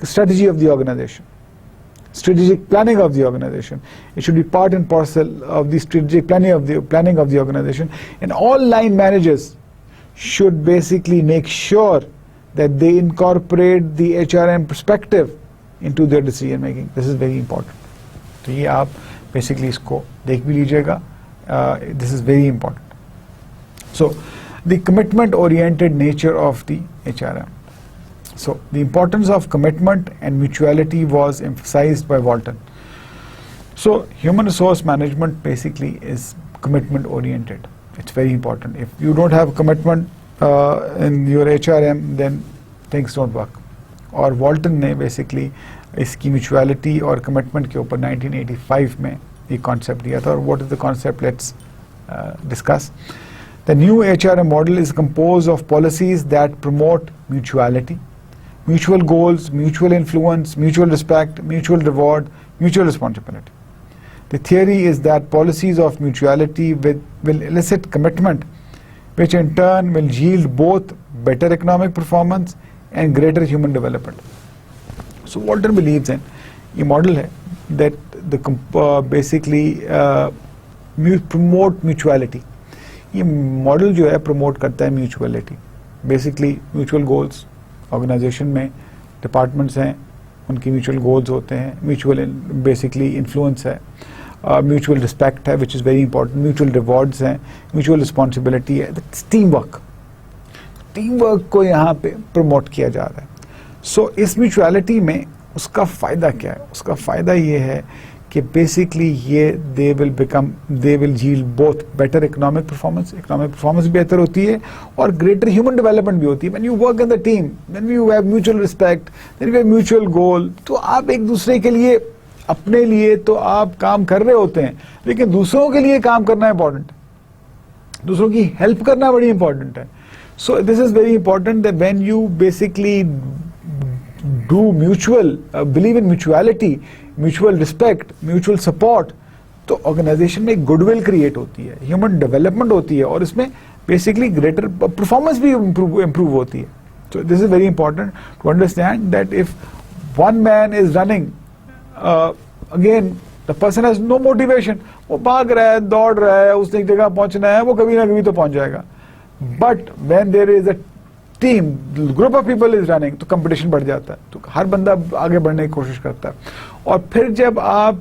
strategy of the organization, strategic planning of the organization. It should be part and parcel of the strategic planning of the organization. And all line managers should basically make sure that they incorporate the HRM perspective into their decision making. This is very important. तो ये आप basically इसको देख भी लीजिएगा. This is very important. So the commitment oriented nature of the HRM. So the importance of commitment and mutuality was emphasized by Walton. So human resource management basically is commitment oriented. It's very important. If you don't have commitment in your HRM, then things don't work. और Walton ने basically इसकी mutuality और commitment के ऊपर 1985 में ये concept दिया था. और what is the concept? Let's discuss. The new HRM model is composed of policies that promote mutuality, mutual goals, mutual influence, mutual respect, mutual reward, mutual responsibility. The theory is that policies of mutuality will elicit commitment, which in turn will yield both better economic performance and greater human development. So Walton believes in a model है that the basically promote mutuality. ये model जो है promote करता है mutuality. Basically mutual goals, organisation में departments हैं, उनकी mutual goals होते हैं, म्यूचुअल बेसिकली इन्फ्लुएंस है, म्यूचुअल रिस्पेक्ट है which is very important, mutual rewards हैं, म्यूचुअल रिस्पॉन्सिबिलिटी है, टीम वर्क को यहाँ पे प्रमोट किया जा रहा है. सो इस म्यूचुअलिटी में उसका फ़ायदा क्या है? उसका फ़ायदा ये है कि बेसिकली ये they will yield both better economic performance भी बेहतर होती है और greater human development भी होती है. When you work in the team, when you have mutual respect, then you have mutual goal, तो आप एक दूसरे के लिए, अपने लिए तो आप काम कर रहे होते हैं, लेकिन दूसरों के लिए काम करना इंपॉर्टेंट है, दूसरों की हेल्प करना बड़ी इंपॉर्टेंट है. So this is very important that when you basically do believe in mutuality, mutual respect, mutual support, तो ऑर्गेनाइजेशन में गुडविल क्रिएट होती है, ह्यूमन डेवलपमेंट होती है और इसमें बेसिकली ग्रेटर परफॉर्मेंस भी इम्प्रूव होती है. So this is very important to understand that if one man is running, again the person has no motivation, वो भाग रहा है, दौड़ रहा है, उसने एक जगह पहुंचना है, वो कभी ना कभी तो पहुंच जाएगा. But when there is a team, group of people is running, तो कंपटीशन बढ़ जाता है, तो हर बंदा आगे बढ़ने की कोशिश करता है. और फिर जब आप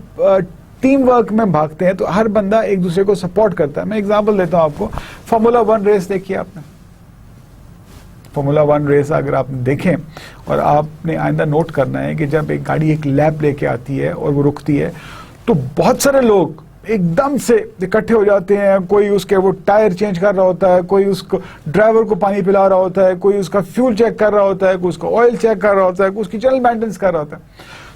टीम वर्क में भागते हैं तो हर बंदा एक दूसरे को सपोर्ट करता है. मैं एग्जांपल देता हूं आपको. फार्मूला 1 रेस देखिए आपने. फार्मूला 1 रेस अगर आप देखें और आपने आइंदा नोट करना है कि जब एक गाड़ी एक लैप लेके आती है और वो रुकती है तो बहुत सारे लोग एकदम से इकट्ठे हो जाते हैं. कोई उसके वो टायर चेंज कर रहा होता है, कोई उसको ड्राइवर को पानी पिला रहा होता है, कोई उसका फ्यूल चेक कर रहा होता है, कोई उसका ऑयल चेक कर रहा होता है, कोई उसकी जनरल मेंटेनेंस कर रहा होता है.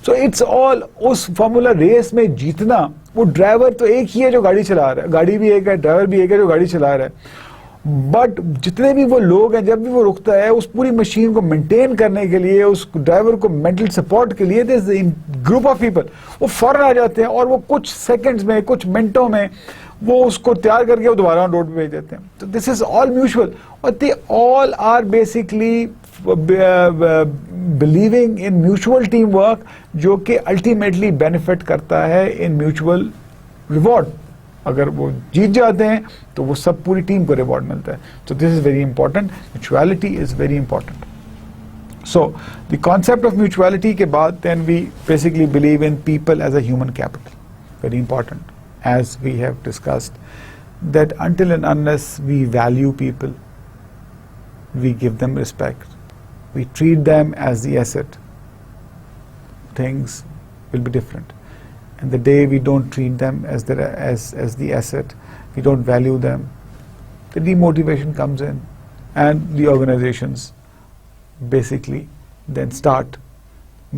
सो इट्स ऑल, उस फार्मूला रेस में जीतना, वो ड्राइवर तो एक ही है जो गाड़ी चला रहा है, गाड़ी भी एक है, ड्राइवर भी एक है जो गाड़ी चला रहा है. बट जितने भी वो लोग हैं, जब भी वो रुकता है, उस पूरी मशीन को मेंटेन करने के लिए, उस ड्राइवर को मेंटल सपोर्ट के लिए ग्रुप ऑफ पीपल वो फौरन आ जाते हैं और वो कुछ सेकंड्स में, कुछ मिनटों में वो उसको तैयार करके वो दोबारा रोड पे भेज देते हैं. तो दिस इज ऑल म्यूचुअल और they all are basically believing in mutual team work, जो कि अल्टीमेटली बेनिफिट करता है इन म्यूचुअल रिवॉर्ड. अगर वो जीत जाते हैं तो वो सब पूरी टीम को रिवॉर्ड मिलता है. तो this is very important. Mutuality is very important. So the concept of mutuality के बाद then we basically believe in people as a human capital. Very important, as we have discussed, that until and unless we value people, we give them respect, we treat them as the asset, things will be different. And the day we don't treat them as the asset, we don't value them, the demotivation comes in, and the organizations basically then start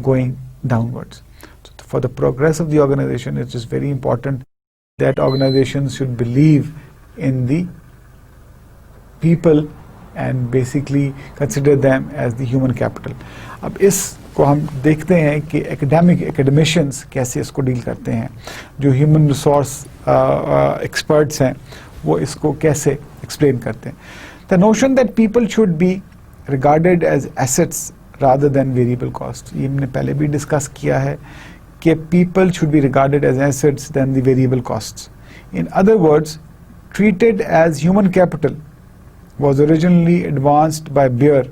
going downwards. So for the progress of the organization, it is very important that organizations should believe in the people and basically consider them as the human capital. अब इसको हम देखते हैं कि academicians कैसे इसको deal करते हैं, जो human resource experts हैं वो इसको कैसे explain करते हैं. The notion that people should be regarded as assets rather than variable costs, ये हमने पहले भी डिस्कस किया है कि people should be regarded as assets than the variable costs. In other words, treated as human capital was originally advanced by Beer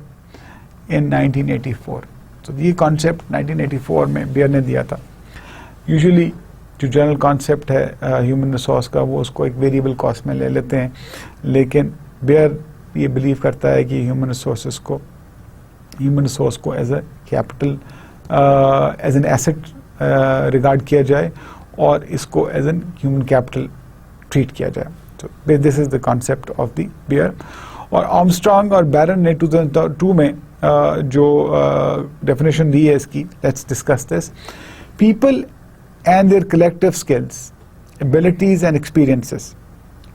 in 1984. So ये concept 1984 में Beer ने दिया था. Usually जो जनरल कॉन्सेप्ट है ह्यूमन रिसोर्स का वो उसको एक वेरिएबल कॉस्ट में ले लेते हैं, लेकिन बेयर ये बिलीव करता है कि ह्यूमन रिसोर्स को as a capital as an asset regard किया जाए और इसको as an human capital treat किया जाए. तो this is the concept of the Beer. और आर्मस्ट्रांग और बैरन ने 2002 में जो डेफिनेशन दी है इसकी, let's discuss this. People and their collective skills, abilities and experiences,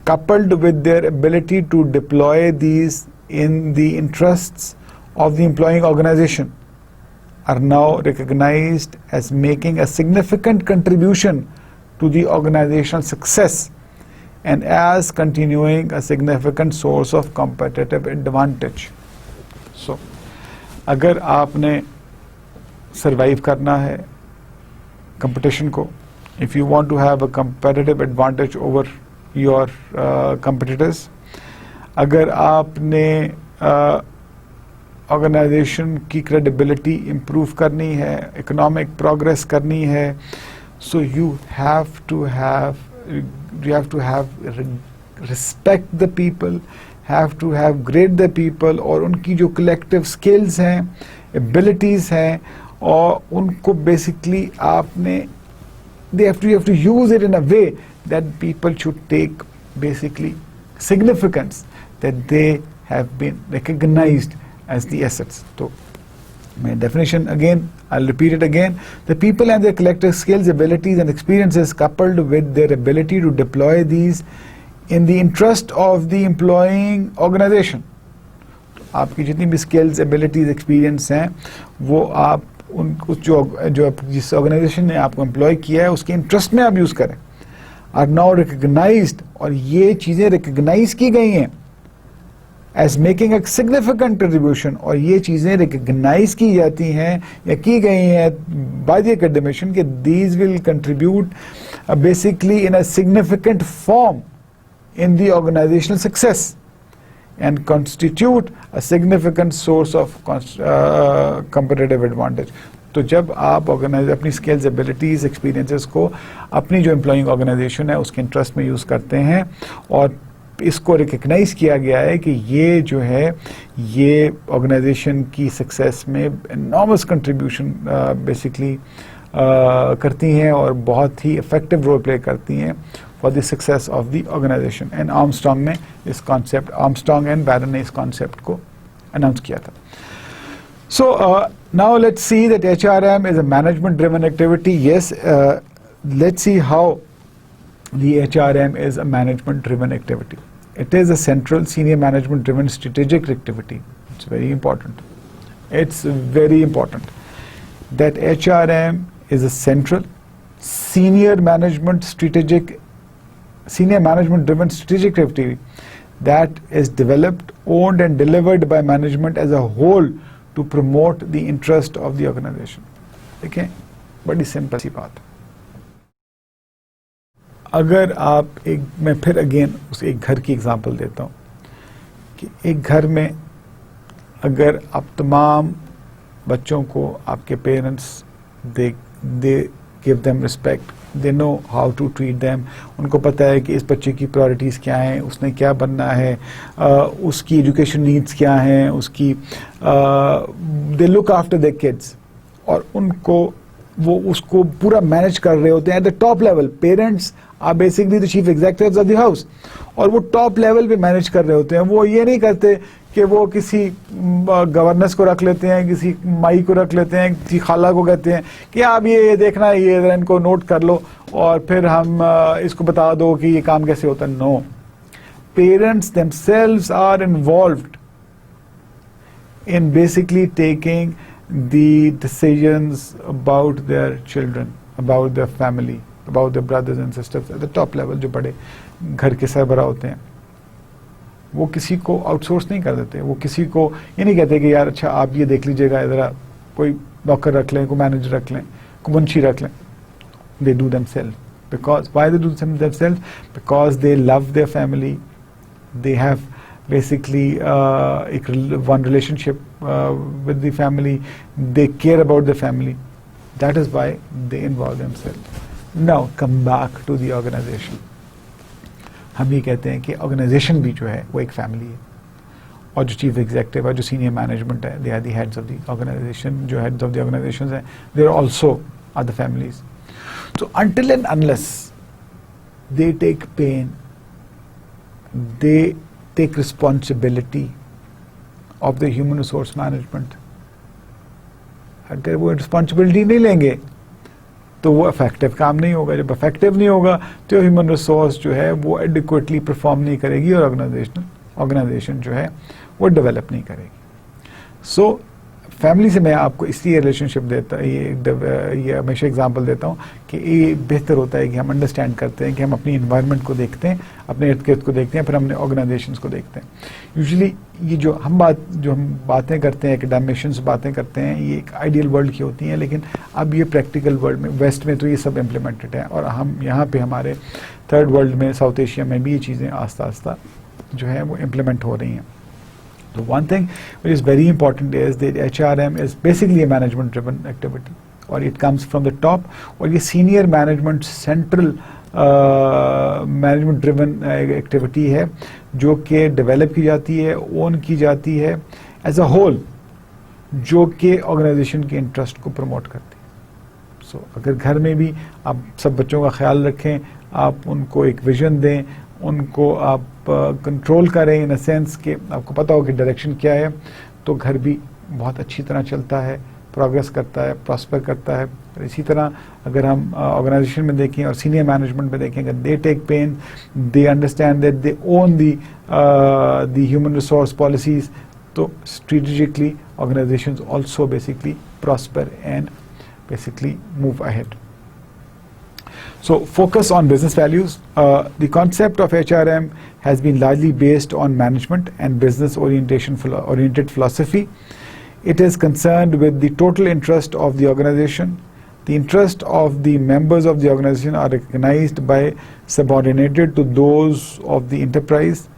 coupled with their ability to deploy these in the interests of the employing organization, are now recognized as making a significant contribution to the organizational success and as continuing a significant source of competitive advantage. So, अगर आपने survive करना है competition को, if you want to have a competitive advantage over your competitors, अगर आपने organization की credibility improve करनी है, economic progress करनी है, so you have to have respect the people, have to have grade the people, और उनकी जो collective skills हैं, abilities हैं, और उनको basically आपने you have to use it in a way that people should take basically significance that they have been recognized as the assets. So my definition again, I'll repeat it again. The people and their collective skills, abilities and experiences coupled with their ability to deploy these in the interest of the employing organization. आपकी जितनी भी skills, abilities, experience हैं वो आप उनको जो जिस organisation ने आपको एम्प्लॉय किया है उसके इंटरेस्ट में आप यूज करें, आर नाउ रिकग्नाइज्ड, और ये चीजें रिकग्नाइज की गई हैं as making a significant contribution, और ये चीजें रिकग्नाइज की जाती हैं या की गई हैं बाय द एकेडमिशियन कि these will contribute basically in a significant form in the organisational success and constitute a significant source of competitive advantage. तो जब आप अपनी skills, abilities, experiences को अपनी जो employing organization है उसके interest में use करते हैं और इसको recognize किया गया है कि ये जो है ये organization की success में enormous contribution basically करती हैं और बहुत ही effective role play करती हैं for the success of the organization. And Armstrong ने इस concept, Armstrong and Barron ने इस concept को announce किया था. So now let's see that HRM is a management driven activity. Yes, let's see how the HRM is a management driven activity. It is a central senior management driven strategic activity. It's very important. It's very important that HRM is a central senior management driven strategic activity that is developed, owned and delivered by management as a whole to promote the interest of the organization. Okay, बड़ी simple सी बात. अगर आप मैं फिर again उस एक घर की एग्जांपल देता हूँ कि एक घर में अगर आप तमाम बच्चों को आपके parents they give them respect, they know how to treat them, उनको पता है कि इस बच्चे की प्रायोरिटीज़ क्या हैं, उसने क्या बनना है, उसकी एजुकेशन नीड्स क्या हैं, उसकी they look after their kids, और उनको वो उसको पूरा मैनेज कर रहे होते हैं at the top level. Parents are basically the chief executives of the house, और वो टॉप लेवल पे मैनेज कर रहे होते हैं. वो ये नहीं करते कि वो किसी गवर्नेंस को रख लेते हैं, किसी माई को रख लेते हैं, किसी खाला को कहते हैं कि आप ये देखना है, ये इनको नोट कर लो और फिर हम इसको बता दो कि ये काम कैसे होता है. No, parents themselves are involved in basically taking the decisions about their children, about their family, about their brothers and sisters at the top level. जो बड़े घर के सरबराह होते हैं वो किसी को आउटसोर्स नहीं कर देते. वो किसी को ये नहीं कहते कि यार अच्छा आप ये देख लीजिएगा, इधर कोई नौकर रख लें, कोई मैनेजर रख लें, कोई मुंशी रख लें. They do themselves. Because why they do themselves? Because they love their family. They have basically one relationship with the family. They care about the family. That is why they involve themselves. Now come back to the organization. हम ये कहते हैं कि organisation भी जो है वो एक फैमिली है, और जो चीफ एग्जीक्यूटिव है, जो सीनियर मैनेजमेंट है, they are the heads of the organisation. जो हेड्स ऑफ द ऑर्गेनाइजेशंस हैं, they are also other families. So until and unless they take pain, they take responsibility of the human resource management. अगर वो responsibility नहीं लेंगे तो वो effective काम नहीं होगा. जब इफेक्टिव नहीं होगा तो ह्यूमन रिसोर्स जो है वो एडिक्वेटली परफॉर्म नहीं करेगी और ऑर्गेनाइजेशन जो है वो डेवलप नहीं करेगी. सो फैमिली से मैं आपको इसलिए रिलेशनशिप देता, ये हमेशा एग्जांपल देता हूँ कि ये बेहतर होता है कि हम अंडरस्टैंड करते हैं कि हम अपनी इन्वायरमेंट को देखते हैं, अपने इर्द गिर्द को देखते हैं, फिर हमने ऑर्गेनाइजेशंस को देखते हैं. यूजुअली ये जो हम बातें करते हैं, एकेडमिशियंस बातें करते हैं, ये एक आइडियल वर्ल्ड की होती हैं, लेकिन अब ये प्रैक्टिकल वर्ल्ड में, वेस्ट में तो ये सब इम्प्लीमेंटेड है, और हम यहाँ पे हमारे थर्ड वर्ल्ड में, साउथ एशिया में भी ये चीज़ें आस्ता आस्ता जो है वो इम्प्लीमेंट हो रही हैं. So one thing which is very important is that HRM is basically a management driven activity, or it comes from the top, और ये senior management central management driven activity है जो कि develop की जाती है, own की जाती है as a whole, जो कि organization के interest को promote करती है. So अगर घर में भी आप सब बच्चों का ख्याल रखें, आप उनको एक vision दें, उनको आप कंट्रोल करें इन अ सेंस कि आपको पता हो कि डायरेक्शन क्या है, तो घर भी बहुत अच्छी तरह चलता है, प्रोग्रेस करता है, प्रॉस्पर करता है. इसी तरह अगर हम ऑर्गेनाइजेशन में देखें और सीनियर मैनेजमेंट में देखें, अगर they take pain, they understand that they own the human resource policies, तो strategically organisations also basically prosper and basically move ahead. So focus on business values. The concept of HRM has been largely based on management and business oriented philosophy. It is concerned with the total interest of the organization. The interest of the members of the organization are recognized by subordinated to those of the enterprise.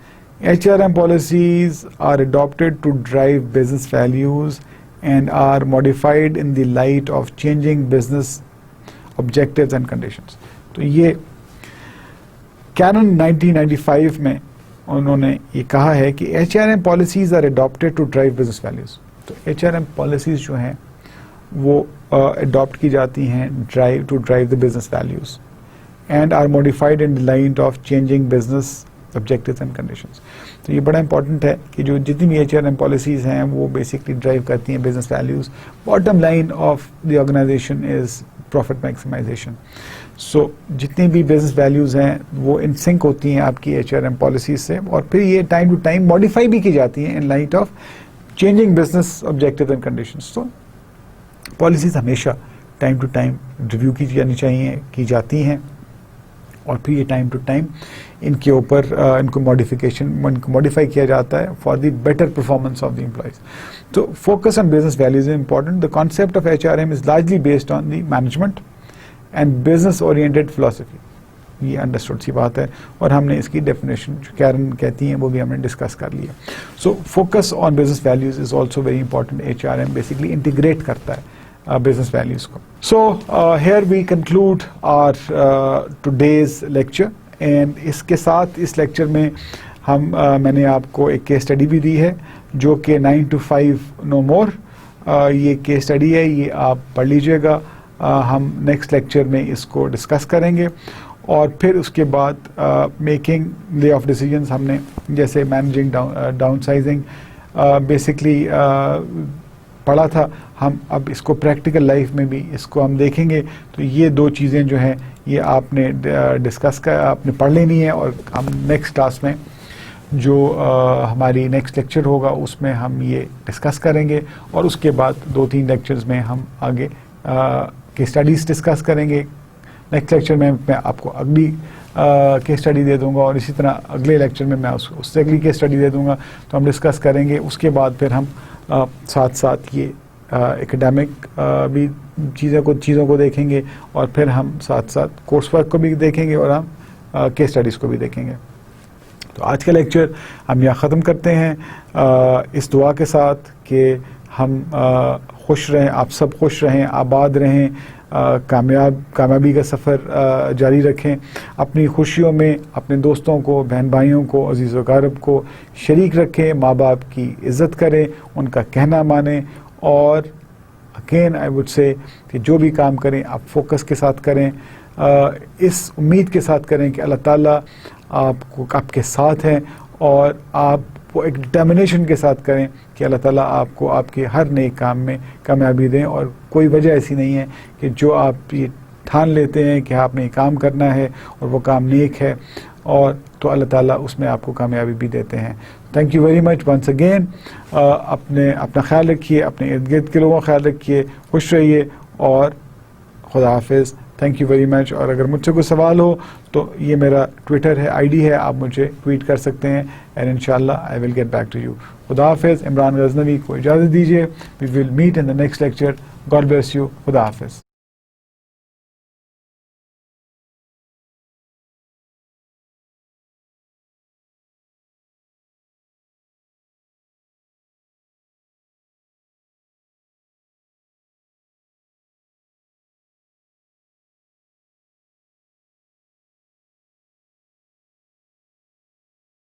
HRM policies are adopted to drive business values and are modified in the light of changing business objectives and conditions. तो ये cannon 1995 में उन्होंने ये कहा है कि HRM policies are adopted to drive business values. तो HRM policies जो हैं वो अडॉप्ट की जाती हैं to drive the business values and are modified in the light of changing business objectives and conditions. तो ये बड़ा इंपॉर्टेंट है कि जो जितनी भी HRM पॉलिसीज हैं वो बेसिकली ड्राइव करती हैं business values. Bottom line of the organisation is profit maximisation. So जितनी भी बिजनेस वैल्यूज हैं वो इन सिंक होती हैं आपकी HRM पॉलिसीज से, और फिर ये टाइम टू टाइम मॉडिफाई भी की जाती हैं in light of changing business objective and conditions. तो पॉलिसीज हमेशा टाइम टू टाइम रिव्यू की जानी चाहिए, की जाती हैं, और फिर ये टाइम टू टाइम इनके ऊपर इनको मॉडिफाई किया जाता है for the better performance of the employees. तो focus on business values is important. The concept of HRM is largely based on the management and business oriented philosophy. ये understood सी बात है, और हमने इसकी डेफिनेशन जो कैरन कहती हैं वो भी हमने डिस्कस कर लिया. So focus on business values is also very important. HRM basically integrate करता है बिजनेस वैल्यूज को. So here we conclude our today's lecture, and इसके साथ इस लेक्चर में मैंने आपको एक केस स्टडी भी दी है जो कि 9 to 5 नो मोर. ये केस स्टडी है, ये आप पढ़ लीजिएगा. हम नेक्स्ट लेक्चर में इसको डिस्कस करेंगे, और फिर उसके बाद मेकिंग ले ऑफ डिसीजंस हमने जैसे मैनेजिंग डाउन साइजिंग बेसिकली पढ़ा था. हम अब इसको प्रैक्टिकल लाइफ में भी इसको हम देखेंगे. तो ये दो चीज़ें जो हैं ये आपने आपने पढ़ लेनी है, और हम नेक्स्ट क्लास में जो हमारी नेक्स्ट लेक्चर होगा उसमें हम ये डिस्कस करेंगे, और उसके बाद 2-3 लेक्चर्स में हम आगे केस स्टडीज़ डिस्कस करेंगे. नेक्स्ट लेक्चर में मैं आपको अगली केस स्टडी दे दूंगा, और इसी तरह अगले लेक्चर में मैं उससे अगली केस स्टडी दे दूंगा. तो हम डिस्कस करेंगे. उसके बाद फिर हम साथ साथ ये एकेडमिक भी चीज़ों को देखेंगे, और फिर हम साथ साथ कोर्स वर्क को भी देखेंगे, और हम केस स्टडीज़ को भी देखेंगे. तो आज का लेक्चर हम यहाँ ख़त्म करते हैं इस दुआ के साथ कि हम खुश रहें, आप सब खुश रहें, आबाद रहें, कामयाबी का सफ़र जारी रखें. अपनी खुशियों में अपने दोस्तों को, बहन भाइयों को, अजीज़ व अक़ारिब को शरीक रखें. माँ बाप की इज़्ज़त करें, उनका कहना मानें, और अगेन आई वुड से कि जो भी काम करें आप फोकस के साथ करें, इस उम्मीद के साथ करें कि अल्लाह ताला आपके साथ हैं, और आप वो एक डिटर्मिनेशन के साथ करें कि अल्लाह ताला आपको आपके हर नए काम में कामयाबी दें. और कोई वजह ऐसी नहीं है कि जो आप ये ठान लेते हैं कि आपने ये काम करना है और वो काम नेक है, और तो अल्लाह ताला उसमें आपको कामयाबी भी देते हैं. Thank you very much once again. अपना ख्याल रखिए, अपने इर्द गिर्द के लोगों का ख्याल रखिए, खुश रहिए, और खुदा हाफिज़. Thank you very much. और अगर मुझसे कोई सवाल हो तो ये मेरा ट्विटर है, आईडी है, आप मुझे ट्वीट कर सकते हैं, एंड इंशाल्लाह I will get back to you. खुदा हाफिज़. इमरान गज़नवी को इजाज़त दीजिए. We will meet in the next lecture. God bless you. खुदा हाफिज़.